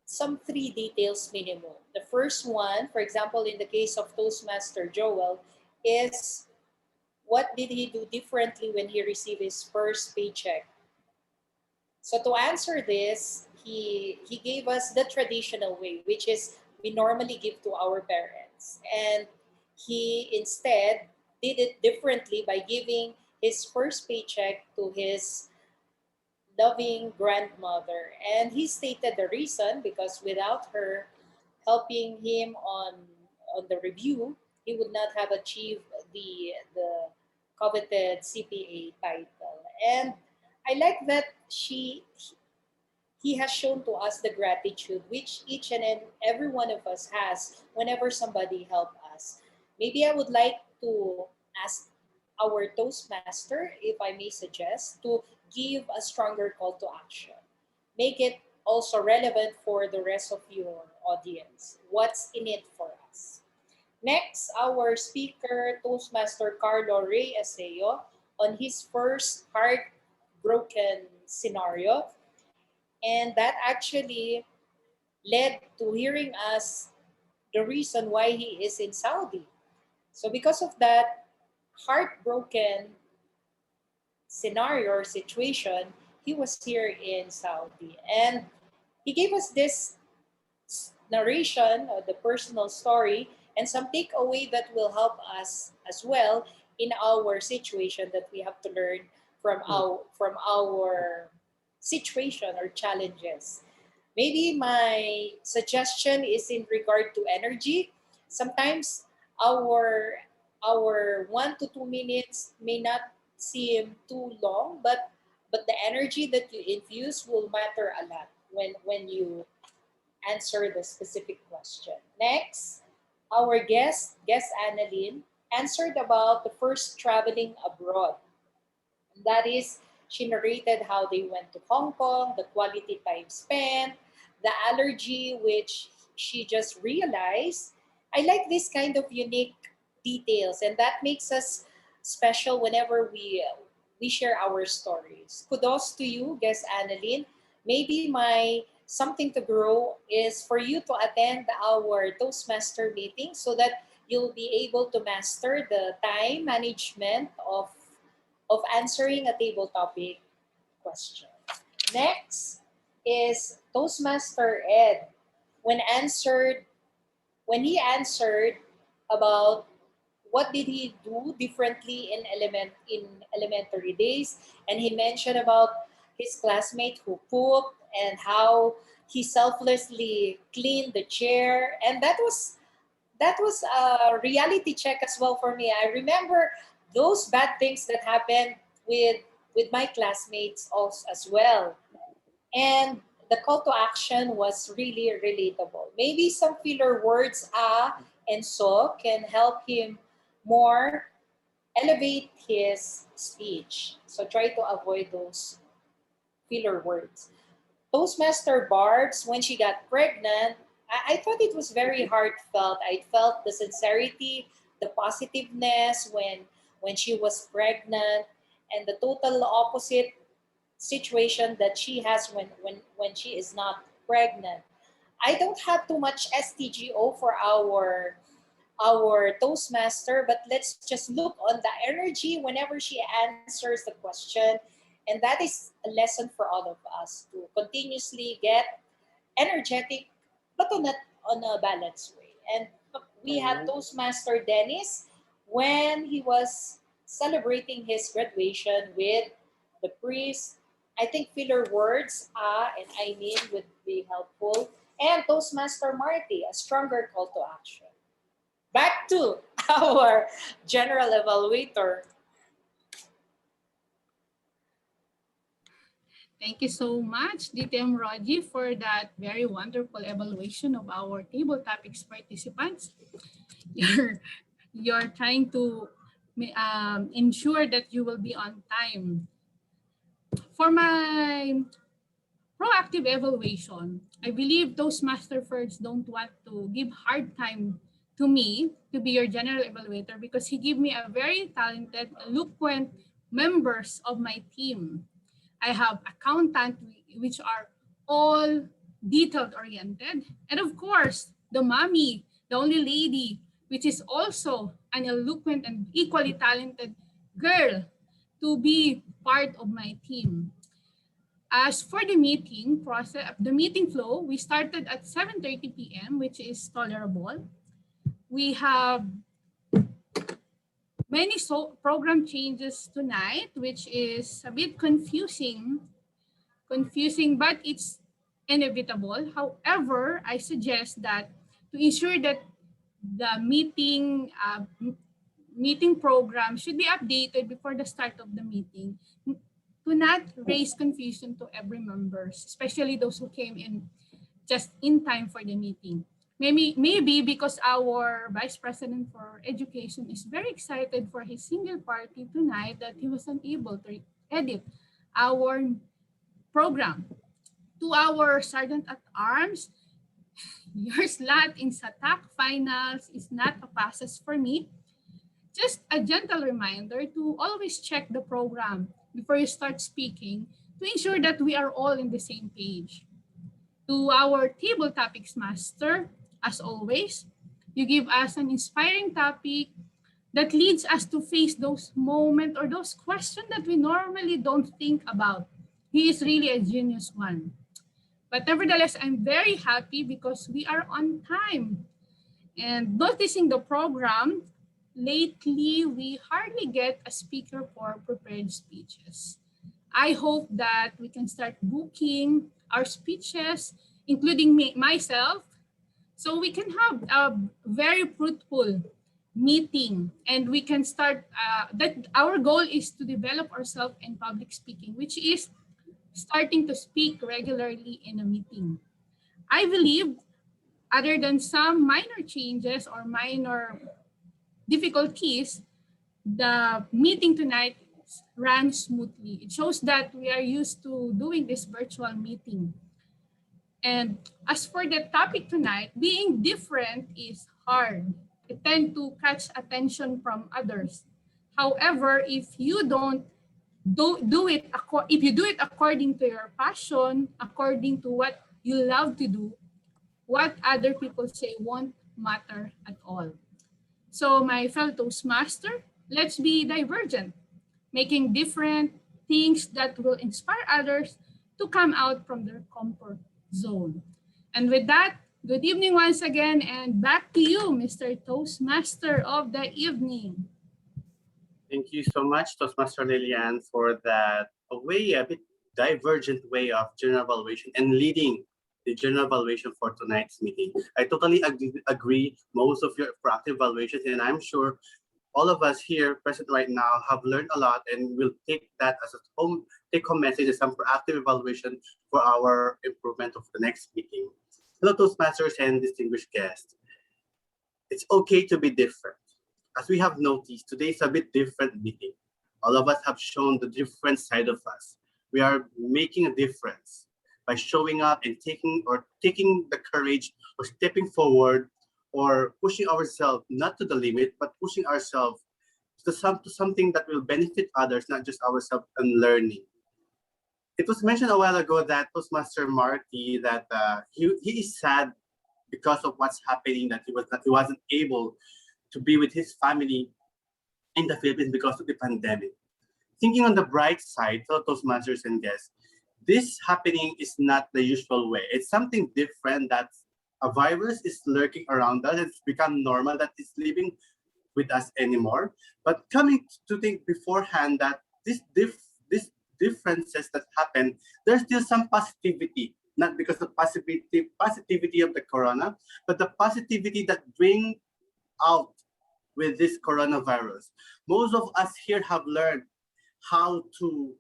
Speaker 11: some 3 details minimum. The first one, for example, in the case of Toastmaster Joel, is what did he do differently when he received his first paycheck? So to answer this, he gave us the traditional way, which is we normally give to our parents. And he instead did it differently by giving his first paycheck to his loving grandmother. And he stated the reason because without her helping him on the review, he would not have achieved the coveted CPA title. And I like that he has shown to us the gratitude which each and every one of us has whenever somebody help us. Maybe I would like to ask our Toastmaster, if I may suggest, to give a stronger call to action. Make it also relevant for the rest of your audience. What's in it for us? Next, our speaker, Toastmaster Carlo Ray Aseo, on his first heartbroken scenario. And that actually led to hearing us the reason why he is in Saudi. So because of that heartbroken scenario or situation, he was here in Saudi. And he gave us this narration of the personal story and some takeaway that will help us as well in our situation that we have to learn from our situation or challenges. Maybe my suggestion is in regard to energy. Sometimes our our 1 to 2 minutes may not seem too long, but the energy that you infuse will matter a lot when you answer the specific question. Next, our guest Annalyn, answered about the first traveling abroad. That is, she narrated how they went to Hong Kong, the quality time spent, the allergy, which she just realized. I like this kind of unique details, and that makes us special whenever we share our stories. Kudos to you, guest Annalyn. Maybe my something to grow is for you to attend our Toastmaster meeting so that you'll be able to master the time management of answering a table topic question. Next is Toastmaster Ed. When answered, when he answered about what did he do differently in elementary days, and he mentioned about his classmate who pooped and how he selflessly cleaned the chair, and that was a reality check as well for me. I remember those bad things that happened with with my classmates also as well. And the call to action was really relatable. Maybe some filler words and so can help him more elevate his speech. So try to avoid those filler words. Toastmaster Barb's, when she got pregnant, I thought it was very heartfelt. I felt the sincerity, the positiveness when she was pregnant, and the total opposite situation that she has when she is not pregnant. I don't have too much STGO for our Toastmaster, but let's just look on the energy whenever she answers the question. And that is a lesson for all of us to continuously get energetic, but on a balanced way. And we had Toastmaster Dennis when he was celebrating his graduation with the priest. I think filler words, and I mean would be helpful. And Toastmaster Marty, a stronger call to action. Back to our general evaluator.
Speaker 6: Thank you so much, DTM Roji, for that very wonderful evaluation of our table topics participants. You're, you're trying to ensure that you will be on time. For my proactive evaluation, I believe Toastmaster first don't want to give hard time to me to be your general evaluator because he gave me a very talented, eloquent members of my team. I have accountant, which are all detailed oriented. And of course, the mommy, the only lady, which is also an eloquent and equally talented girl to be part of my team. As for the meeting process, the meeting flow, we started at 7:30 p.m., which is tolerable. We have many program changes tonight, which is a bit confusing, but it's inevitable. However, I suggest that to ensure that the meeting program should be updated before the start of the meeting to not raise confusion to every members, especially those who came in just in time for the meeting. Maybe because our Vice President for Education is very excited for his single party tonight that he was unable to edit our program. To our Sergeant at Arms, your slot in SATAC finals is not a process for me. Just a gentle reminder to always check the program before you start speaking to ensure that we are all in the same page. To our table topics master, as always, You give us an inspiring topic that leads us to face those moments or those questions that we normally don't think about. He is really a genius one. But nevertheless, I'm very happy because we are on time. And noticing the program, lately we hardly get a speaker for prepared speeches. I hope that we can start booking our speeches, including myself, so we can have a very fruitful meeting and we can start that our goal is to develop ourselves in public speaking, which is starting to speak regularly in a meeting. I believe other than some minor changes or minor difficulties, the meeting tonight ran smoothly. It shows that we are used to doing this virtual meeting. And as for the topic tonight, being different is hard. It tend to catch attention from others. However, if you don't do it, if you do it according to your passion, according to what you love to do, what other people say won't matter at all. So my fellow Toastmaster, let's be divergent, making different things that will inspire others to come out from their comfort zone. And with that, good evening once again, and back to you, Mr. Toastmaster of the evening.
Speaker 2: Thank you so much, Toastmaster Lilian, for that a bit divergent way of general evaluation and leading the general evaluation for tonight's meeting. I totally agree most of your proactive evaluations, and I'm sure all of us here present right now have learned a lot and will take that as a take-home message as some proactive evaluation for our improvement of the next meeting. Hello, Toastmasters and distinguished guests. It's okay to be different. As we have noticed, today is a bit different meeting. All of us have shown the different side of us. We are making a difference by showing up and taking the courage or stepping forward or pushing ourselves not to the limit, but pushing ourselves to something that will benefit others, not just ourselves, and learning. It was mentioned a while ago that Toastmaster Marty that he is sad because of what's happening, that he wasn't able to be with his family in the Philippines because of the pandemic. Thinking on the bright side, fellow Toastmasters and guests, this happening is not the usual way. It's something different, that a virus is lurking around us. It's become normal that it's living with us anymore. But coming to think beforehand that these differences that happen, there's still some positivity, not because of positivity of the corona, but the positivity that bring out with this coronavirus. Most of us here have learned how to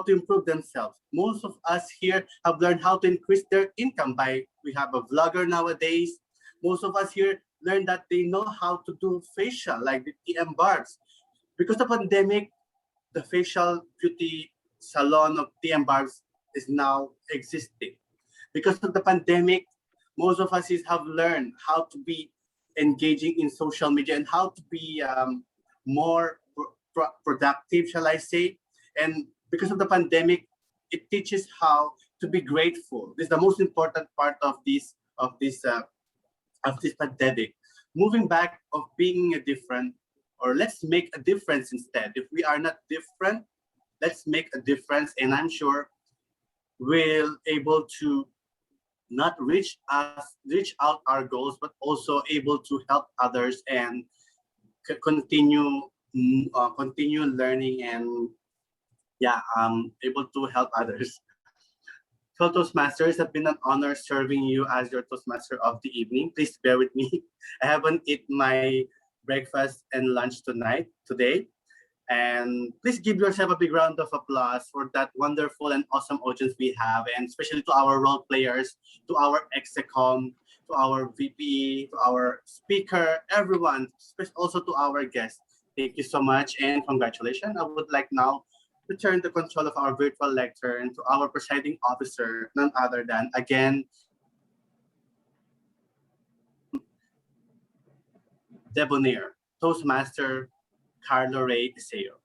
Speaker 2: improve themselves. Most of us here have learned how to increase their income by, we have a vlogger nowadays. Most of us here learned that they know how to do facial, like the TM barbs. Because of the pandemic, the facial beauty salon of TM barbs is now existing. Because of the pandemic, most of us have learned how to be engaging in social media and how to be more productive, shall I say. And because of the pandemic, it teaches how to be grateful. This is the most important part of this pandemic. Moving back of being a different, or let's make a difference instead. If we are not different, let's make a difference. And I'm sure we'll able to not reach out our goals, but also able to help others and continue learning and able to help others. So Toastmasters, have been an honor serving you as your Toastmaster of the evening. Please bear with me. I haven't eaten my breakfast and lunch today. And please give yourself a big round of applause for that wonderful and awesome audience we have, and especially to our role players, to our execom, to our VP, to our speaker, everyone, also to our guests. Thank you so much and congratulations. I would like now to turn the control of our virtual lectern to our presiding officer, none other than, again, Debonair, Toastmaster Carlo Ray Iseo.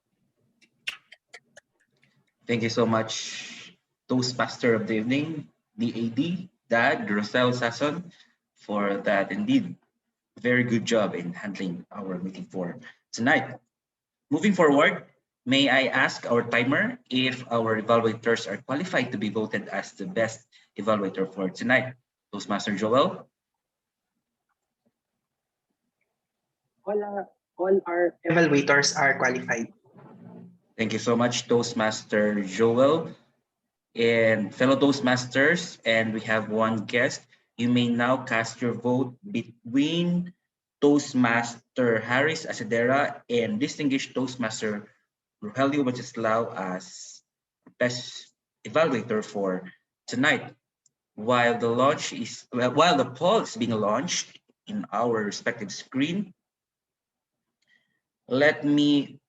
Speaker 7: Thank you so much, Toastmaster of the evening, DAD, Dad, Rosel Sasson, for that indeed very good job in handling our meeting for tonight. Moving forward, may I ask our timer if our evaluators are qualified to be voted as the best evaluator for tonight? Toastmaster Joel?
Speaker 4: All our evaluators are qualified.
Speaker 7: Thank you so much, Toastmaster Joel. And fellow Toastmasters, and we have one guest. You may now cast your vote between Toastmaster Harris Asadera and distinguished Toastmaster Rogelio Wenceslao as best evaluator for tonight. While while the poll is being launched in our respective screen, let me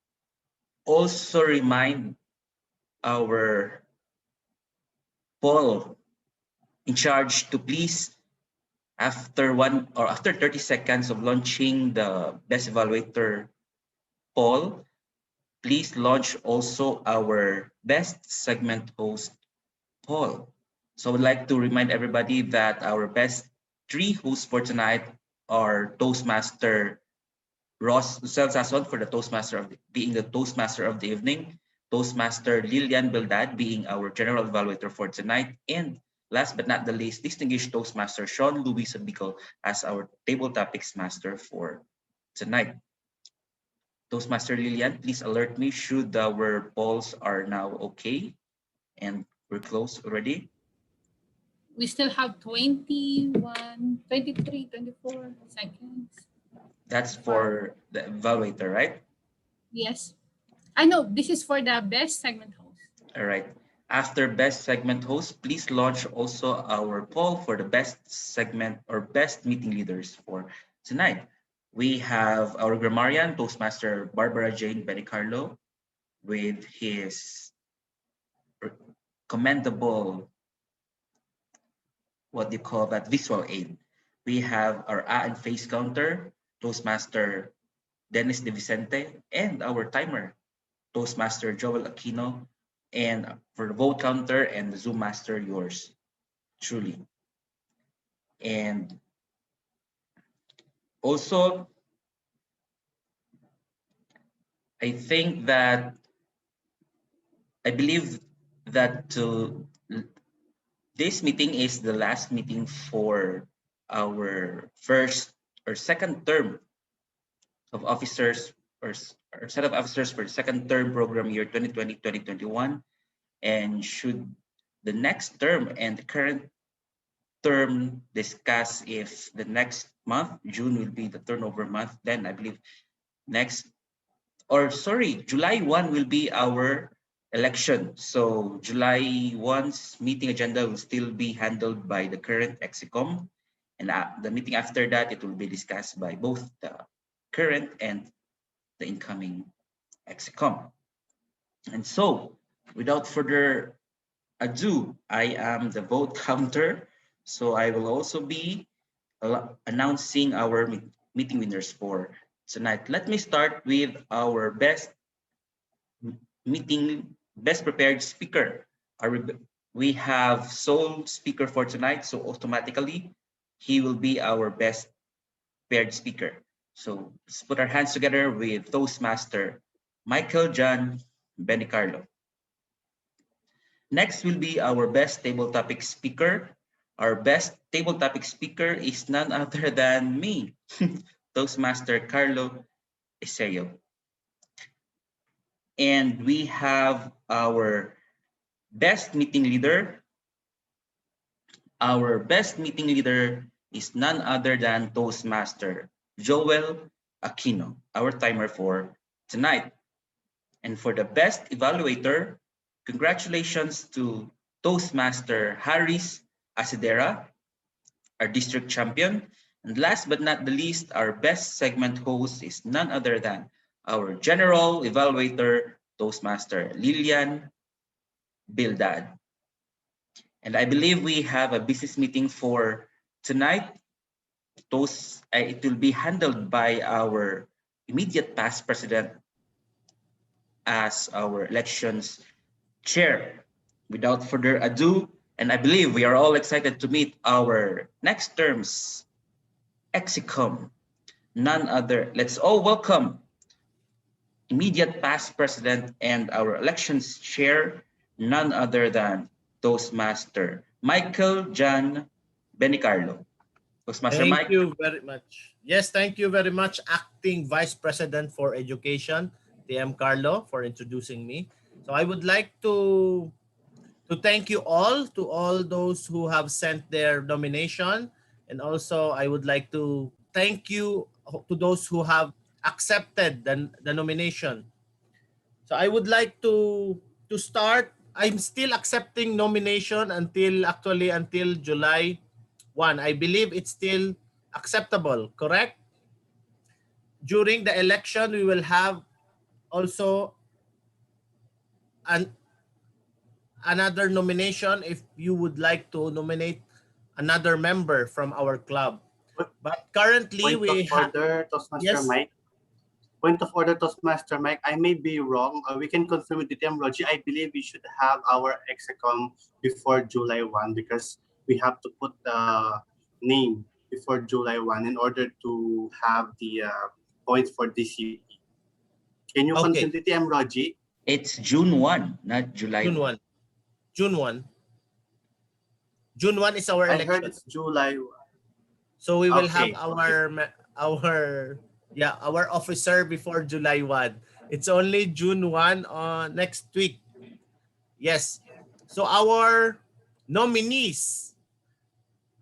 Speaker 7: also remind our poll in charge to please, after 30 seconds of launching the best evaluator poll, please launch also our best segment host poll. So I would like to remind everybody that our best 3 hosts for tonight are Toastmaster Ross Lucel Sason for the being the Toastmaster of the evening, Toastmaster Lilian Bildad being our general evaluator for tonight, and last but not the least, distinguished Toastmaster Sean Louis Sabico as our table topics master for tonight. Toastmaster Lilian, please alert me should our polls are now okay and we're close already.
Speaker 6: We still have 21, 23, 24 seconds.
Speaker 7: That's for the evaluator, right?
Speaker 6: Yes. I know this is for the best segment host.
Speaker 7: All right. After best segment host, please launch also our poll for the best segment or best meeting leaders for tonight. We have our grammarian, Toastmaster Barbara Jane Benicarlo, with his commendable, what do you call that, visual aid. We have our and face counter, Toastmaster Dennis De Vicente, and our timer, Toastmaster Joel Aquino, and for the vote counter and the Zoom master, yours truly. And also, I believe that this meeting is the last meeting for our first or second term of officers or set of officers for the second term program year 2020-2021. And should the next term and the current term discuss if the next month, June will be the turnover month, then I believe July 1 will be our election. So July 1's meeting agenda will still be handled by the current EXICOM. And the meeting after that, it will be discussed by both the current and the incoming EXICOM. And so, without further ado, I am the vote counter. So I will also be announcing our meeting winners for tonight. Let me start with our best prepared speaker. We have sole speaker for tonight, so automatically he will be our best prepared speaker. So let's put our hands together with Toastmaster Michael John Benicarlo. Next will be our best table topic speaker. Our best table topic speaker is none other than me, Toastmaster Carlo Iseo. And we have our best meeting leader. Our best meeting leader is none other than Toastmaster Joel Aquino, our timer for tonight. And for the best evaluator, congratulations to Toastmaster Harris Asidera, our district champion. And last but not the least, our best segment host is none other than our general evaluator, Toastmaster Lilian Bildad. And I believe we have a business meeting for tonight. It will be handled by our immediate past president as our elections chair. Without further ado, and I believe we are all excited to meet our next term's Exicom, none other. Let's all welcome immediate past president and our elections chair, none other than Toastmaster Michael John Benicarlo. Toastmaster
Speaker 3: Thank
Speaker 7: Mike.
Speaker 3: you very much. Yes, thank you very much, Acting Vice President for Education, TM Carlo, for introducing me. So I would like to thank you all, to all those who have sent their nomination, and also I would like to thank you to those who have accepted the nomination. So I would like to start. I'm still accepting nomination until July 1. I believe it's still acceptable, correct? During the election, we will have also an another nomination if you would like to nominate another member from our club. But currently
Speaker 2: Point of
Speaker 3: we have,
Speaker 2: order, Toastmaster
Speaker 3: yes,
Speaker 2: Mike. Point of order, Toastmaster Mike. I may be wrong. We can confirm with DTM Logi. I believe we should have our execom before July 1 because we have to put the name before July 1 in order to have the points for DCP. Can you confirm
Speaker 3: okay,
Speaker 2: DTM Logi?
Speaker 7: It's June 1, not July
Speaker 3: June
Speaker 7: 1.
Speaker 3: 1. June 1. June 1 is our
Speaker 2: I heard
Speaker 3: election.
Speaker 2: it's July 1.
Speaker 3: So we will have
Speaker 2: Okay.
Speaker 3: our officer before July 1. It's only June 1 on next week. Yes. So our nominees,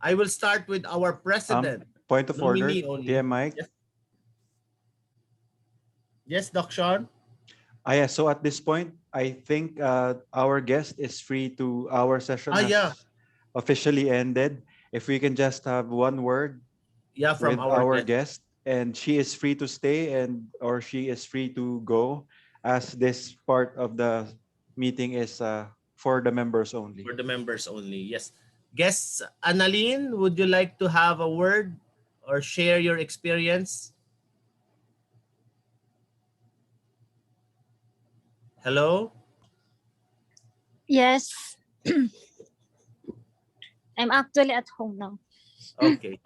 Speaker 3: I will start with our president.
Speaker 5: Point of order,
Speaker 3: Nominee only.
Speaker 5: TM Mike.
Speaker 3: Yes. Yes, Doc Sean.
Speaker 5: Yeah, so at this point, I think our guest is free to, our session has
Speaker 3: Yeah.
Speaker 5: officially ended. If we can just have one word
Speaker 3: Yeah, from
Speaker 5: with our
Speaker 3: guest.
Speaker 5: guest, and she is free to stay or she is free to go, as this part of the meeting is for the members only.
Speaker 3: For the members only. Yes. Guest Annalyn, would you like to have a word or share your experience? Hello?
Speaker 8: Yes. I'm actually at home now.
Speaker 3: Okay.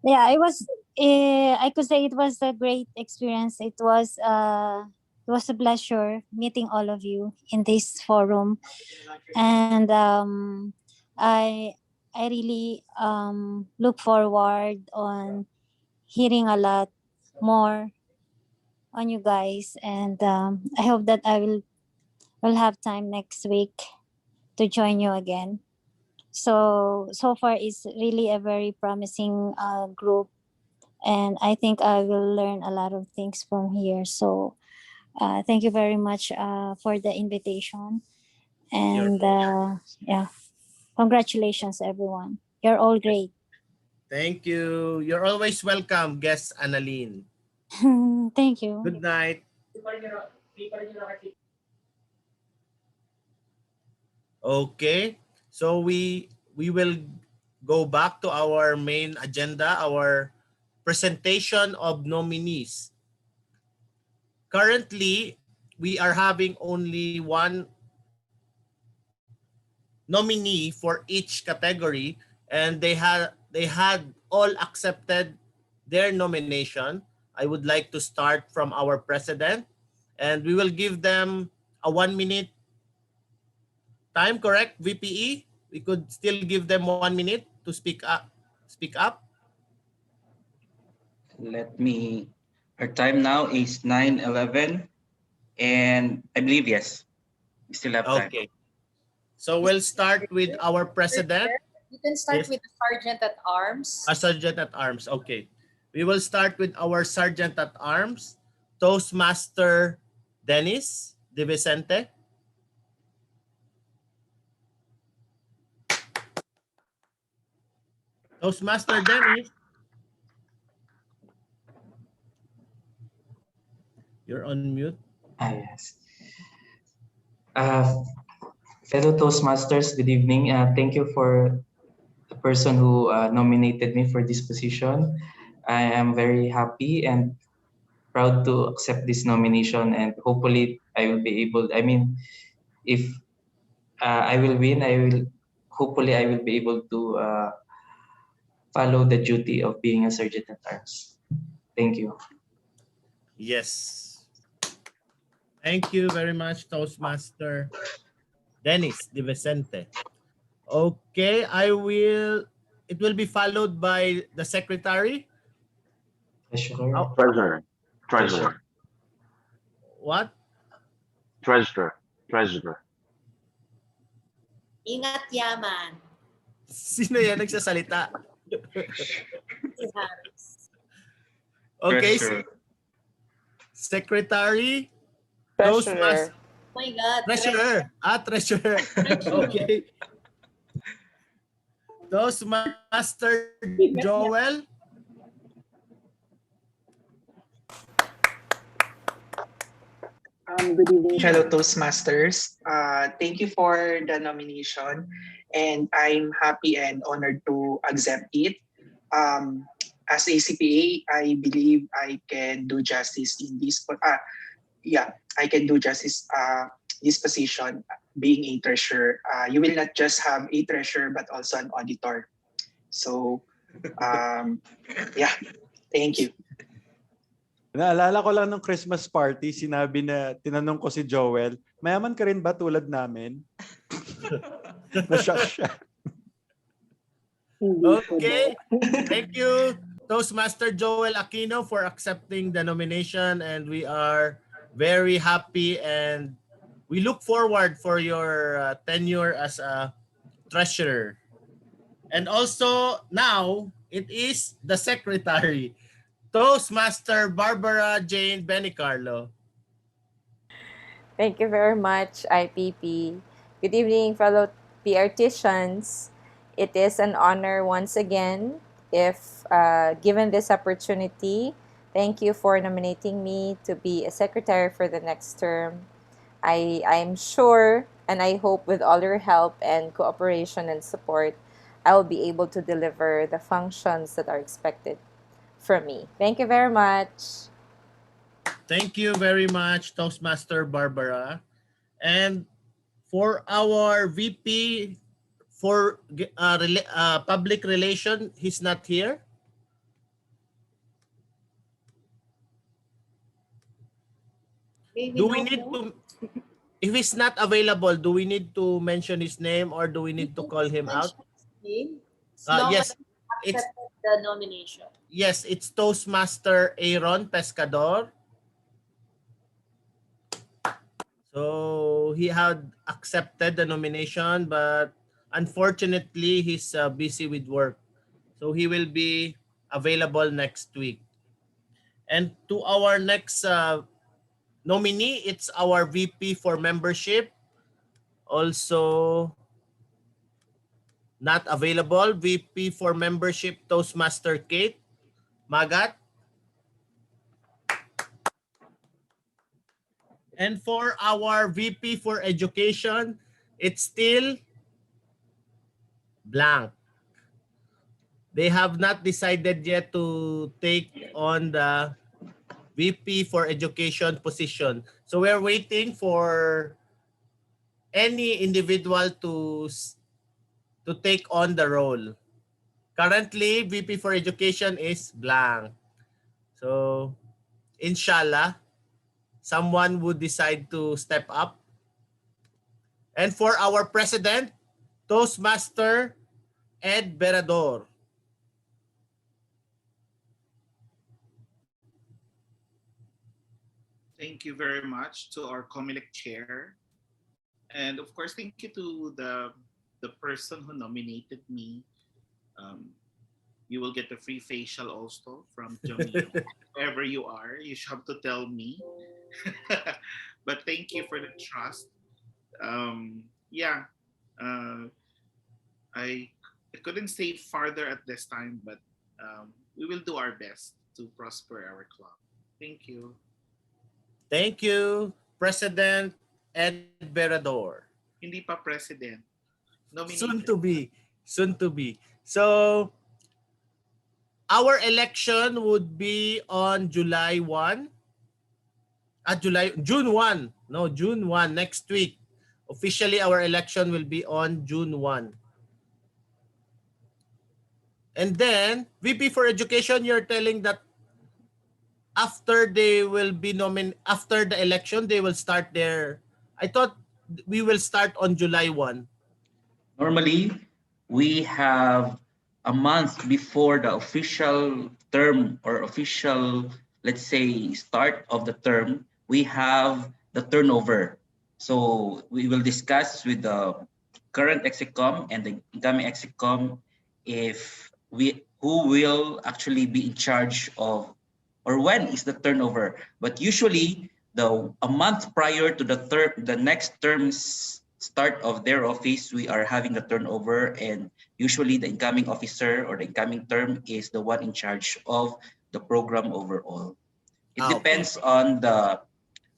Speaker 8: Yeah, I could say it was a great experience. It was a pleasure meeting all of you in this forum, and I really look forward on hearing a lot more on you guys, and I hope that I will have time next week to join you again. So far it's really a very promising group, and I think I will learn a lot of things from here. So thank you very much for the invitation, and yeah, congratulations everyone. You're all great.
Speaker 3: Thank you. You're always welcome, guest Annalyn.
Speaker 8: Thank you.
Speaker 3: Good night. Okay. So we will go back to our main agenda, our presentation of nominees. Currently, we are having only one nominee for each category, and they had all accepted their nomination. I would like to start from our president, and we will give them a 1 minute time, correct, VPE? We could still give them 1 minute to speak up. Speak up.
Speaker 7: Let me, our time now is 9:11, and I believe, yes, we still have time.
Speaker 3: Okay. So we'll start with our president.
Speaker 11: You can start
Speaker 3: Yes.
Speaker 11: with the Sergeant at Arms.
Speaker 3: A sergeant at arms. Okay. We will start with our sergeant at arms, Toastmaster Dennis De Vicente. Toastmaster Dennis. You're on mute.
Speaker 12: Yes. Uh, Fellow Toastmasters, good evening. Thank you for the person who nominated me for this position. I am very happy and proud to accept this nomination, and hopefully I will be able, I mean, if I will win, hopefully I will be able to follow the duty of being a sergeant at arms. Thank you.
Speaker 3: Yes. Thank you very much, Toastmaster Dennis De Vicente. Okay, it will be followed by the secretary.
Speaker 12: Treasurer.
Speaker 3: Oh,
Speaker 1: Treasurer. Treasurer.
Speaker 3: what?
Speaker 1: Treasurer. Treasurer.
Speaker 11: Ingat yaman.
Speaker 3: Sino yan nagsasalita?
Speaker 11: Si Harris.
Speaker 3: Okay,
Speaker 7: Treasurer.
Speaker 3: secretary,
Speaker 10: Treasurer.
Speaker 11: Oh my God.
Speaker 3: treasurer. Treasurer. Okay. Toastmaster Joel.
Speaker 4: Good evening, fellow Toastmasters. Thank you for the nomination, and I'm happy and honored to accept it. As a CPA, I believe I can do justice in this. I can do justice this position, being a treasurer. You will not just have a treasurer, but also an auditor. So, yeah, thank you.
Speaker 5: Naalala ko lang nung Christmas party, tinanong ko si Joel, mayaman ka rin ba tulad namin? Na-shock siya.
Speaker 3: Okay. Thank you, Toastmaster Joel Aquino, for accepting the nomination, and we are very happy and we look forward for your tenure as a treasurer. And also now it is the secretary, Toastmaster Barbara Jane Benicarlo.
Speaker 10: Thank you very much, IPP. Good evening, fellow PRTicians. It is an honor once again if given this opportunity. Thank you for nominating me to be a secretary for the next term. I'm sure and I hope with all your help and cooperation and support, I will be able to deliver the functions that are expected from me. Thank you very much.
Speaker 3: Thank you very much, Toastmaster Barbara. And for our VP for public relation, he's not here. Do we need to, if he's not available, do we need to mention his name or do we need to call him out? Yes, it's
Speaker 11: the nomination.
Speaker 3: Yes, it's Toastmaster Aaron Pescador. So he had accepted the nomination, but unfortunately, he's busy with work. So he will be available next week. And to our next nominee, it's our VP for membership. Also not available, VP for membership, Toastmaster Kate Magat. And for our VP for education, it's still blank. They have not decided yet to take on the VP for education position. So we're waiting for any individual to take on the role. Currently, VP for education is blank. So, inshallah, someone would decide to step up. And for our president, Toastmaster Ed Berador.
Speaker 9: Thank you very much to our COMELEC chair. And of course, thank you to the person who nominated me. You will get a free facial also from Johnny. Wherever you are, you should have to tell me. But thank you for the trust. Yeah, I couldn't say farther at this time, but we will do our best to prosper our club. Thank you.
Speaker 3: Thank you, President Ed Berador.
Speaker 9: Hindi pa president. Nominated.
Speaker 3: Soon to be. So, our election would be on July 1. June 1. No, June 1, next week. Officially, our election will be on June 1. And then, VP for Education, you're telling that after they will be after the election, they will start their, I thought we will start on July 1.
Speaker 7: Normally, we have a month before the official term or official, let's say, start of the term, we have the turnover. So we will discuss with the current execom and the incoming execom if we who will actually be in charge of or when is the turnover. But usually a month prior to the next term's start of their office, we are having the turnover, and usually the incoming officer or the incoming term is the one in charge of the program overall. It depends on the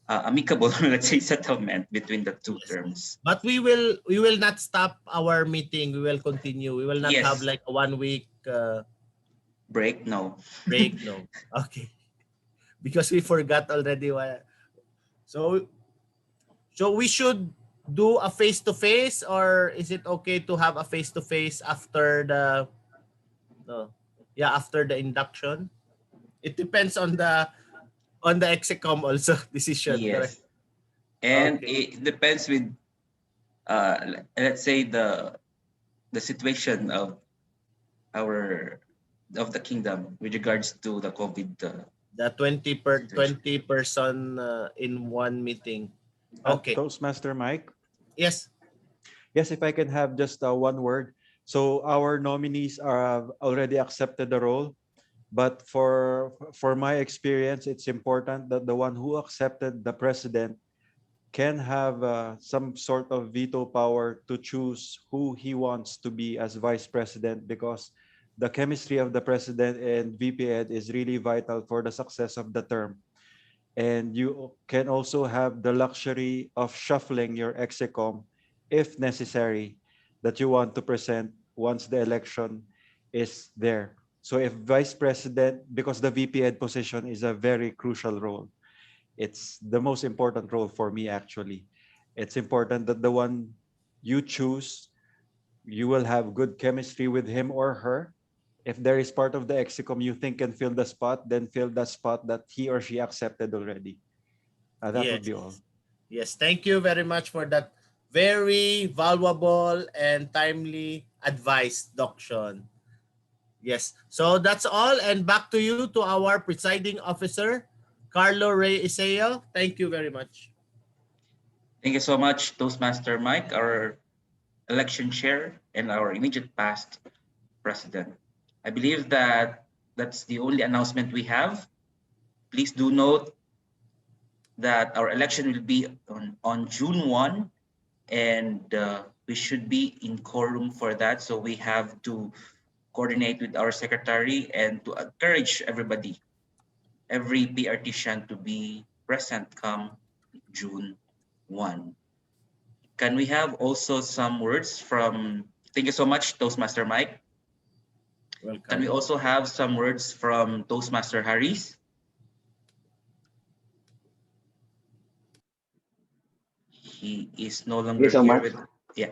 Speaker 7: amicable, let's say, settlement between the two terms.
Speaker 3: But we will not stop our meeting. We will continue. We will not have
Speaker 7: Yes.
Speaker 3: like a 1 week
Speaker 7: Break? No.
Speaker 3: break. No. Okay. Because we forgot already what. So we should do a face to face, or is it okay to have a face to face after the after the induction? It depends on the execom also decision, correct?
Speaker 7: Yes. And
Speaker 3: Okay.
Speaker 7: it depends with let's say the situation of our of the kingdom with regards to the COVID
Speaker 3: The 20 person in one meeting. Okay.
Speaker 5: Toastmaster Mike.
Speaker 3: Yes.
Speaker 5: Yes, if I can have just one word. So our nominees are already accepted the role, but for my experience, it's important that the one who accepted the president can have some sort of veto power to choose who he wants to be as vice president, because the chemistry of the president and VP Ed is really vital for the success of the term. And you can also have the luxury of shuffling your execom if necessary, that you want to present once the election is there. So if vice president, because the VP Ed position is a very crucial role, it's the most important role for me actually. It's important that the one you choose, you will have good chemistry with him or her. If there is part of the execom you think can fill the spot, then fill the spot that he or she accepted already. That would
Speaker 3: Yes.
Speaker 5: be all.
Speaker 3: Yes. Thank you very much for that very valuable and timely advice, Doc Sean. Yes. So that's all. And back to you, to our presiding officer, Carlo Ray Iseo. Thank you very much.
Speaker 7: Thank you so much, Toastmaster Mike, our election chair and our immediate past president. I believe that that's the only announcement we have. Please do note that our election will be on June 1, and we should be in quorum for that. So we have to coordinate with our secretary and to encourage everybody, every PRTcian to be present come June 1. Can we have also some words from, thank you so much, Toastmaster Mike.
Speaker 3: Welcome.
Speaker 7: Can we also have some words from Toastmaster Harris? He is no
Speaker 1: Thank you
Speaker 7: longer
Speaker 1: so
Speaker 7: here
Speaker 1: much.
Speaker 7: with, yeah.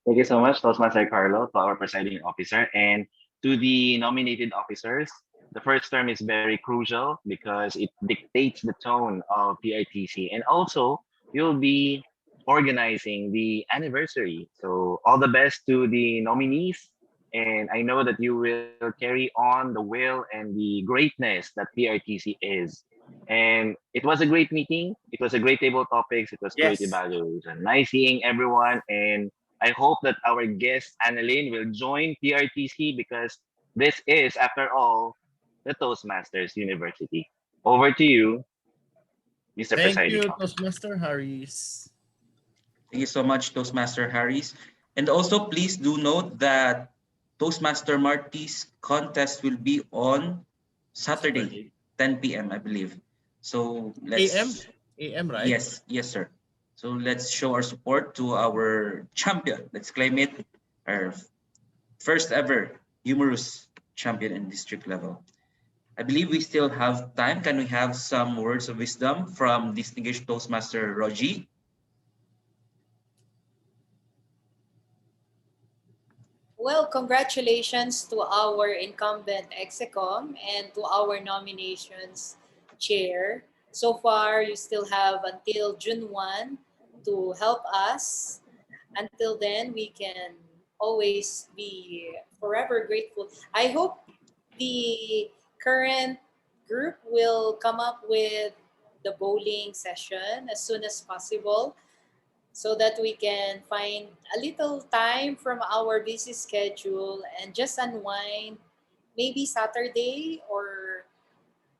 Speaker 1: Thank you so much, Toastmaster Carlo, to our presiding officer, and to the nominated officers. The first term is very crucial because it dictates the tone of PITC, and also you'll be organizing the anniversary. So all the best to the nominees, and I know that you will carry on the will and the greatness that PITC is. And it was a great meeting. It was a great table topics. It was great
Speaker 3: Yes.
Speaker 1: evaluation. Nice seeing everyone, and I hope that our guest Annalyn will join PRTC because this is, after all, the Toastmasters University. Over to you, Mr.
Speaker 3: Thank
Speaker 1: Presiding
Speaker 3: you,
Speaker 1: Officer.
Speaker 3: Toastmaster Harris.
Speaker 7: Thank you so much, Toastmaster Harris. And also, please do note that Toastmaster Marty's contest will be on Saturday, 10 p.m., I believe. So let's...
Speaker 3: AM, right?
Speaker 7: Yes, yes, sir. So let's show our support to our champion. Let's claim it, our first ever humorous champion in district level. I believe we still have time. Can we have some words of wisdom from distinguished Toastmaster Roji?
Speaker 11: Well, congratulations to our incumbent Execom and to our nominations chair. So far, you still have until June 1 to help us. Until then, we can always be forever grateful. I hope the current group will come up with the bowling session as soon as possible so that we can find a little time from our busy schedule and just unwind. Maybe Saturday, or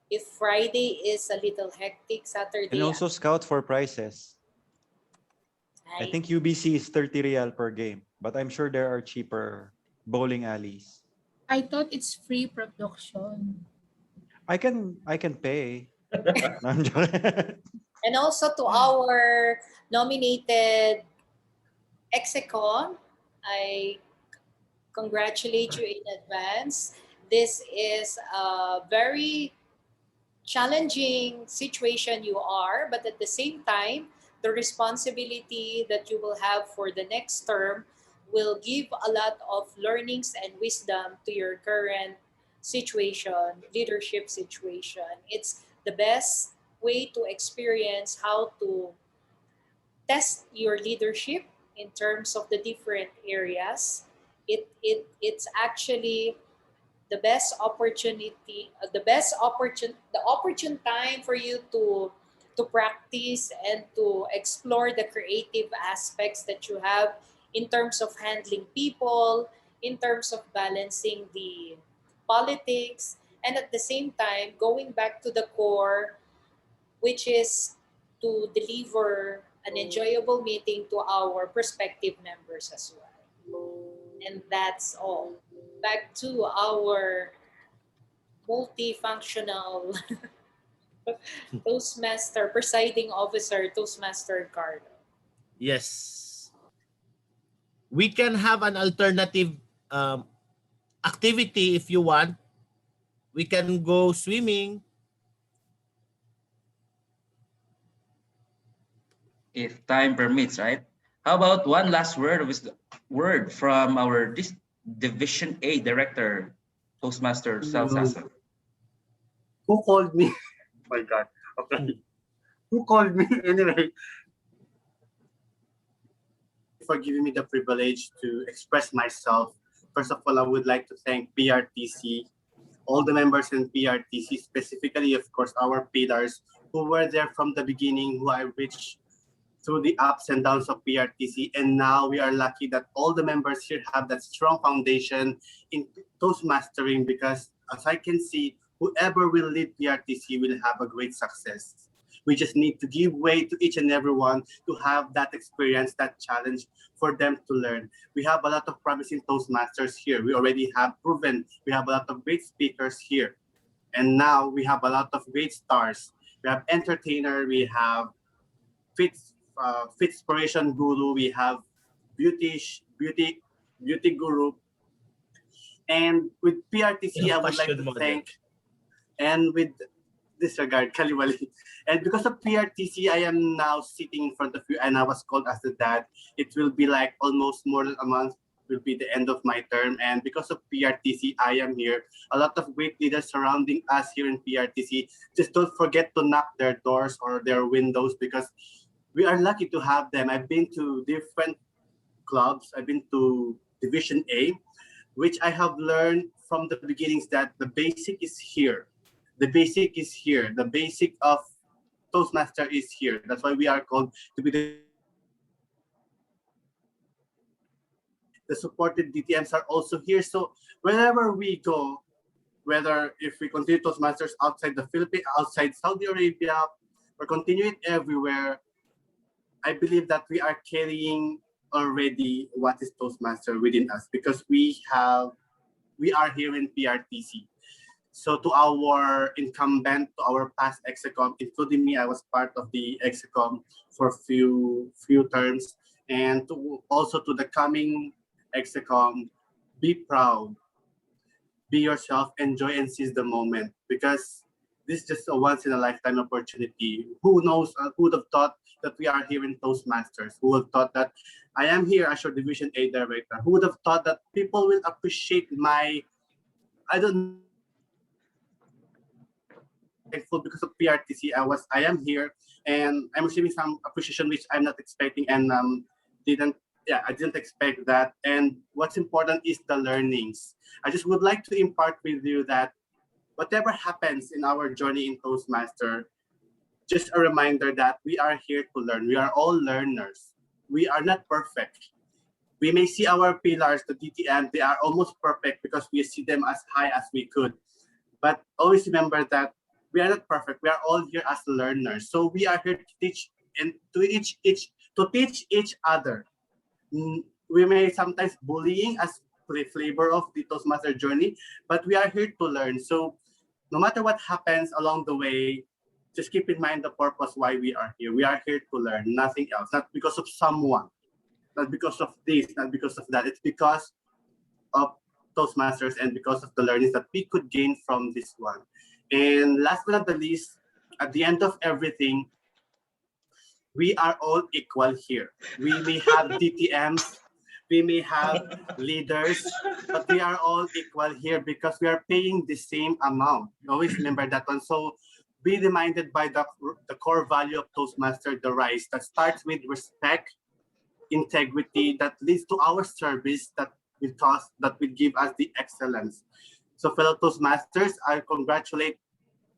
Speaker 11: if Friday is a little hectic,
Speaker 5: And
Speaker 11: Saturday.
Speaker 5: also scout for prizes. I
Speaker 11: Nice.
Speaker 5: think UBC is 30 real per game, but I'm sure there are cheaper bowling alleys.
Speaker 6: I thought it's free production.
Speaker 5: I can pay. No, I'm joking.
Speaker 11: And also to our nominated Execon, I congratulate you in advance. This is a very challenging situation you are, but at the same time, the responsibility that you will have for the next term will give a lot of learnings and wisdom to your current situation, leadership situation. It's the best way to experience how to test your leadership in terms of the different areas. It's actually the best opportunity, the opportune time for you to practice and to explore the creative aspects that you have in terms of handling people, in terms of balancing the politics, and at the same time going back to the core, which is to deliver an enjoyable meeting to our prospective members as well. And that's all. Back to our multifunctional Toastmaster, presiding officer, Toastmaster Carlo.
Speaker 3: Yes. We can have an alternative um, activity if you want. We can go swimming.
Speaker 7: If time permits, right? How about one last word from our Division A director, Toastmaster Sal Sasa?
Speaker 2: Who called me? Oh my God. Okay. Who called me? Anyway, for giving me the privilege to express myself. First of all, I would like to thank PRTC, all the members in PRTC, specifically, of course, our pillars who were there from the beginning, who I reached through the ups and downs of PRTC. And now we are lucky that all the members here have that strong foundation in Toastmastering, because as I can see, whoever will lead PRTC will have a great success. We just need to give way to each and everyone to have that experience, that challenge for them to learn. We have a lot of promising Toastmasters here. We already have proven we have a lot of great speakers here. And now we have a lot of great stars. We have entertainer, we have fit inspiration guru, we have beauty beauty guru, and with PRTC, I would like
Speaker 3: Fashion
Speaker 2: to
Speaker 3: model.
Speaker 2: thank, and with disregard Kaliwali. And because of PRTC, I am now sitting in front of you, and I was called as the dad. It will be like almost more than a month will be the end of my term, and because of PRTC, I am here. A lot of great leaders surrounding us here in PRTC. Just don't forget to knock their doors or their windows, because we are lucky to have them. I've been to different clubs. I've been to Division A, which I have learned from the beginnings that the basic is here. The basic is here. The basic of Toastmaster is here. That's why we are called to be the supported DTMs are also here. So wherever we go, whether if we continue Toastmasters outside the Philippines, outside Saudi Arabia, or continue it everywhere, I believe that we are carrying already what is Toastmaster within us, because we are here in PRTC. So to our incumbent, to our past Execom, including me, I was part of the Execom for few terms, and also to the coming Execom, be proud, be yourself, enjoy and seize the moment, because this is just a once in a lifetime opportunity. Who knows? Who would have thought that we are here in Toastmasters. Who would have thought that I am here as your Division A director? Who would have thought that people will appreciate my, I don't know, thankful because of PRTC. I am here, and I'm receiving some appreciation which I'm not expecting, and I didn't expect that. And what's important is the learnings. I just would like to impart with you that whatever happens in our journey in Toastmaster, just a reminder that we are here to learn. We are all learners. We are not perfect. We may see our pillars, the DTM, they are almost perfect because we see them as high as we could. But always remember that we are not perfect. We are all here as learners. So we are here to teach and to teach each other. We may sometimes bullying as the flavor of the Toastmaster journey, but we are here to learn. So no matter what happens along the way, just keep in mind the purpose why we are here. We are here to learn, nothing else. Not because of someone, not because of this, not because of that. It's because of Toastmasters and because of the learnings that we could gain from this one. And last but not the least, at the end of everything, we are all equal here. We may have DTMs, we may have leaders, but we are all equal here because we are paying the same amount. Always remember that one. So be reminded by the core value of Toastmaster, the RISE, that starts with respect, integrity, that leads to our service that will give us the excellence. So fellow Toastmasters, I congratulate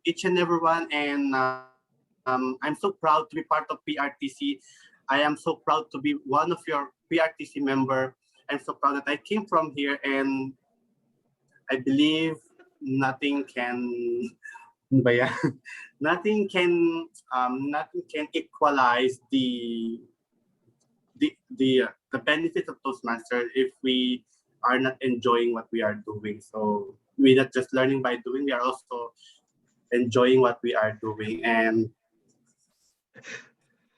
Speaker 2: each and everyone, and I'm so proud to be part of PRTC. I am so proud to be one of your PRTC member. I'm so proud that I came from here, and I believe nothing can nothing can equalize the benefits of Toastmaster if we are not enjoying what we are doing. So we're not just learning by doing, we are also enjoying what we are doing. And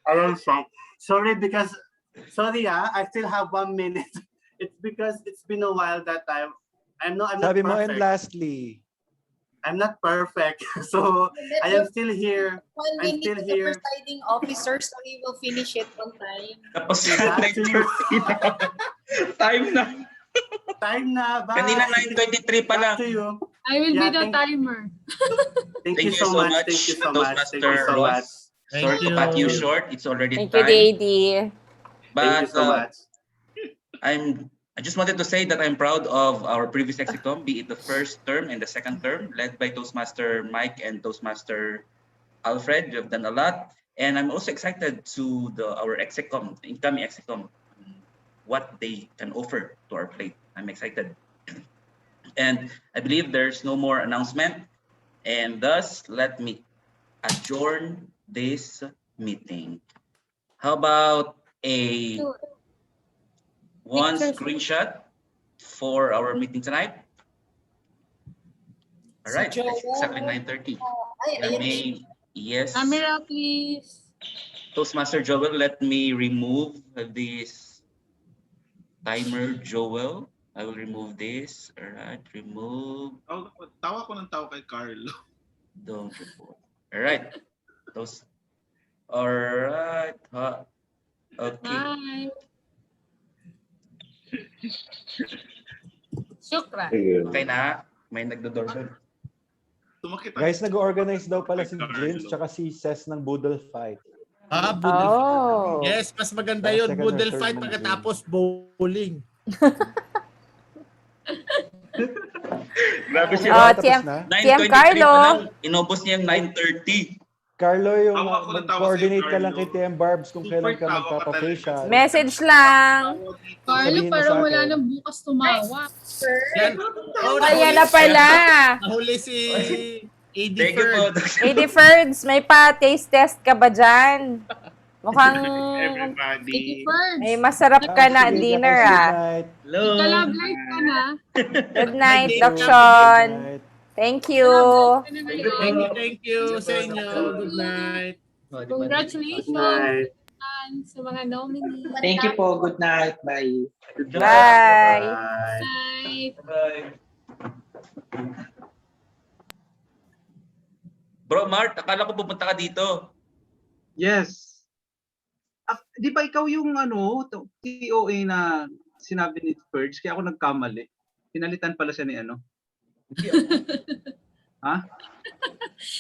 Speaker 2: I am sorry because I still have 1 minute. It's because it's been a while that I'm not
Speaker 5: Sabi mo, and
Speaker 2: perfect.
Speaker 5: lastly,
Speaker 2: I'm not perfect. So I am still here.
Speaker 11: One
Speaker 2: I'm
Speaker 11: minute
Speaker 2: still
Speaker 11: to the
Speaker 2: here.
Speaker 11: presiding officer, so he will finish it on time.
Speaker 7: Tapos
Speaker 2: Back to you.
Speaker 7: 9:30 time na.
Speaker 2: Time na. Bye.
Speaker 7: Kanina 9:23 pa lang.
Speaker 2: Back to you.
Speaker 6: I will be
Speaker 2: Yeah,
Speaker 6: the timer.
Speaker 2: Thank you so much. Thank you so much. Thank you
Speaker 7: Toastmaster
Speaker 2: so much.
Speaker 7: Ross. Sorry to cut you short. It's already
Speaker 10: Thank you,
Speaker 7: time.
Speaker 10: DAD.
Speaker 2: Thank you
Speaker 7: But
Speaker 2: so much.
Speaker 7: I just wanted to say that I'm proud of our previous execom, be it the first term and the second term, led by Toastmaster Mike and Toastmaster Alfred. You have done a lot. And I'm also excited to our execom, incoming execom, what they can offer to our plate. I'm excited. And I believe there's no more announcement. And thus, let me adjourn this meeting. How about one screenshot for our meeting tonight? All right, it's exactly 9:30. Yes.
Speaker 6: Camera, please.
Speaker 7: Toastmaster Joel, let me remove this timer, Joel. I will remove this. All right, remove.
Speaker 9: Tawa ko ng tawa kay Carlo.
Speaker 7: Don't report. All right. All right. Okay.
Speaker 6: Bye. Shukran.
Speaker 7: Okay na. May nagdo-doorbell.
Speaker 5: guys, nag-organize daw pala si James tsaka si Ses ng Boodle Fight.
Speaker 3: Boodle
Speaker 10: Oh.
Speaker 3: fight. Yes, mas maganda
Speaker 5: Para
Speaker 3: yun.
Speaker 5: second or
Speaker 3: Boodle
Speaker 5: third
Speaker 3: fight
Speaker 5: ng
Speaker 3: pagkatapos bowling.
Speaker 7: Grabe siya.
Speaker 10: TM Carlo.
Speaker 7: Inubos niya yung 9:30.
Speaker 5: Carlo, yung
Speaker 9: Tawa ko ng tawa
Speaker 5: mag-coordinate
Speaker 9: sa'yo,
Speaker 5: ka lang
Speaker 9: Carlo.
Speaker 5: kay TM Barbs kung kailan ka
Speaker 9: Super tawa ka
Speaker 5: magpapafacial.
Speaker 10: Message lang.
Speaker 6: Carlo,
Speaker 5: Sabihin mo
Speaker 6: parang
Speaker 5: sa
Speaker 6: wala
Speaker 5: akin.
Speaker 6: nang bukas tumawa.
Speaker 3: Yan. Oh,
Speaker 10: Ayan na pala.
Speaker 3: Nahuli si AD
Speaker 7: Thank you po.
Speaker 10: AD Ferds, may pa-taste test ka ba dyan? Mukhang
Speaker 9: Everybody.
Speaker 10: may masarap ka na
Speaker 5: Sige,
Speaker 10: dinner
Speaker 5: good
Speaker 10: ah.
Speaker 5: night.
Speaker 7: Hello.
Speaker 6: Ika-love life ka na.
Speaker 10: Good night,
Speaker 3: Good
Speaker 10: Doc
Speaker 3: night.
Speaker 10: Sean.
Speaker 5: Good night.
Speaker 10: Thank you.
Speaker 6: Love life ka na ngayon.
Speaker 3: Thank you sa inyo. Good night.
Speaker 6: Congratulations
Speaker 2: Night.
Speaker 6: sa mga nominee.
Speaker 4: Thank you po. Good night. Bye.
Speaker 10: Bye.
Speaker 6: Night.
Speaker 7: Bye. Bro, Mart, akala ko pupunta ka dito.
Speaker 13: Yes. Di ba ikaw yung TOA na sinabi ni Purge, kaya ako nagkamali. Pinalitan pala siya ni
Speaker 7: Hindi ako.
Speaker 13: Ha?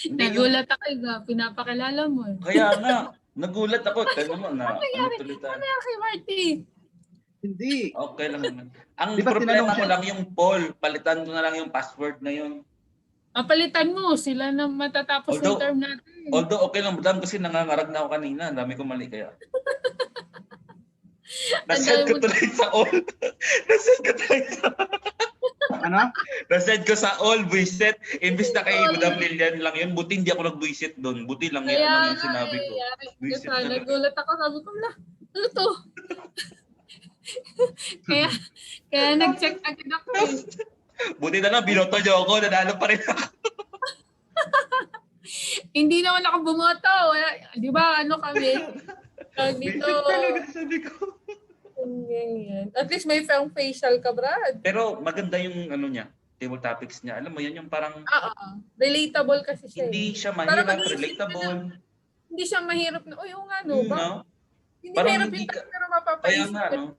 Speaker 7: Hindi yung,
Speaker 6: Nagulat ako, pinapakilala mo.
Speaker 7: kaya nga, nagulat ako. Tignan mo na, tuloy tayo.
Speaker 6: Ano yan kay Marty?
Speaker 13: Hindi.
Speaker 7: Okay lang naman. Ang
Speaker 13: Di ba
Speaker 7: problema
Speaker 13: tinanong
Speaker 7: ko
Speaker 13: siya?
Speaker 7: lang yung poll. Palitan ko na lang yung password na yun.
Speaker 6: Palitan mo, sila na matatapos yung term natin.
Speaker 7: Although okay lang, madam, kasi nangangarag na ako kanina. Ang dami ko mali kaya. Nasend ko tuloy sa all. Nasend ko tuloy sa...
Speaker 13: Ano?
Speaker 7: Nasend ko sa all, buisit. Imbis na kay Madam Lilian lang yun. Buti hindi ako nag-buisit doon. Buti lang yan lang yung sinabi ko. Buisit na lang.
Speaker 6: Nagulat ako, sabi ko, ano to? kaya nag-check agad ako eh.
Speaker 7: Buti na lang, binoto niyo ako. Nanalo pa rin ako.
Speaker 6: Hindi naman ako bumoto. Di ba, ano kami? Dito.
Speaker 7: Talaga, sabi ko.
Speaker 6: Ganyan. At least may facial ka, Brad.
Speaker 7: Pero maganda yung niya, table topics niya. Alam mo yan, yung parang...
Speaker 6: Relatable kasi siya.
Speaker 7: Hindi siya mahirap, relatable.
Speaker 6: Hindi siya mahirap na, yung ano ba?
Speaker 7: No?
Speaker 6: Hindi
Speaker 7: Parang
Speaker 6: mahirap
Speaker 7: hindi
Speaker 6: yung
Speaker 7: ka-
Speaker 6: pero mapapaisip.
Speaker 7: Kaya nga, no?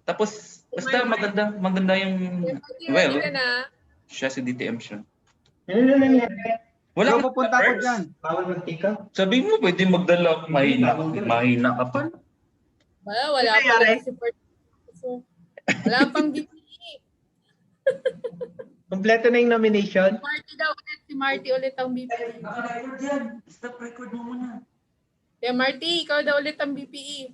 Speaker 7: Tapos, basta maganda yung... Well, siya si DTM siya. Wala
Speaker 13: Bro, pupunta ako dyan.
Speaker 12: Bawal magtika.
Speaker 7: Sabi mo, pwede magdala. Mahina ka pa.
Speaker 6: Wala pa rin si PRTC. Wala pang BPE.
Speaker 3: Kompleto na yung nomination.
Speaker 6: Si Marty ulit ang BPE.
Speaker 7: Naka-record yan. Stop record mo muna.
Speaker 6: Marty, ikaw daw ulit ang BPE.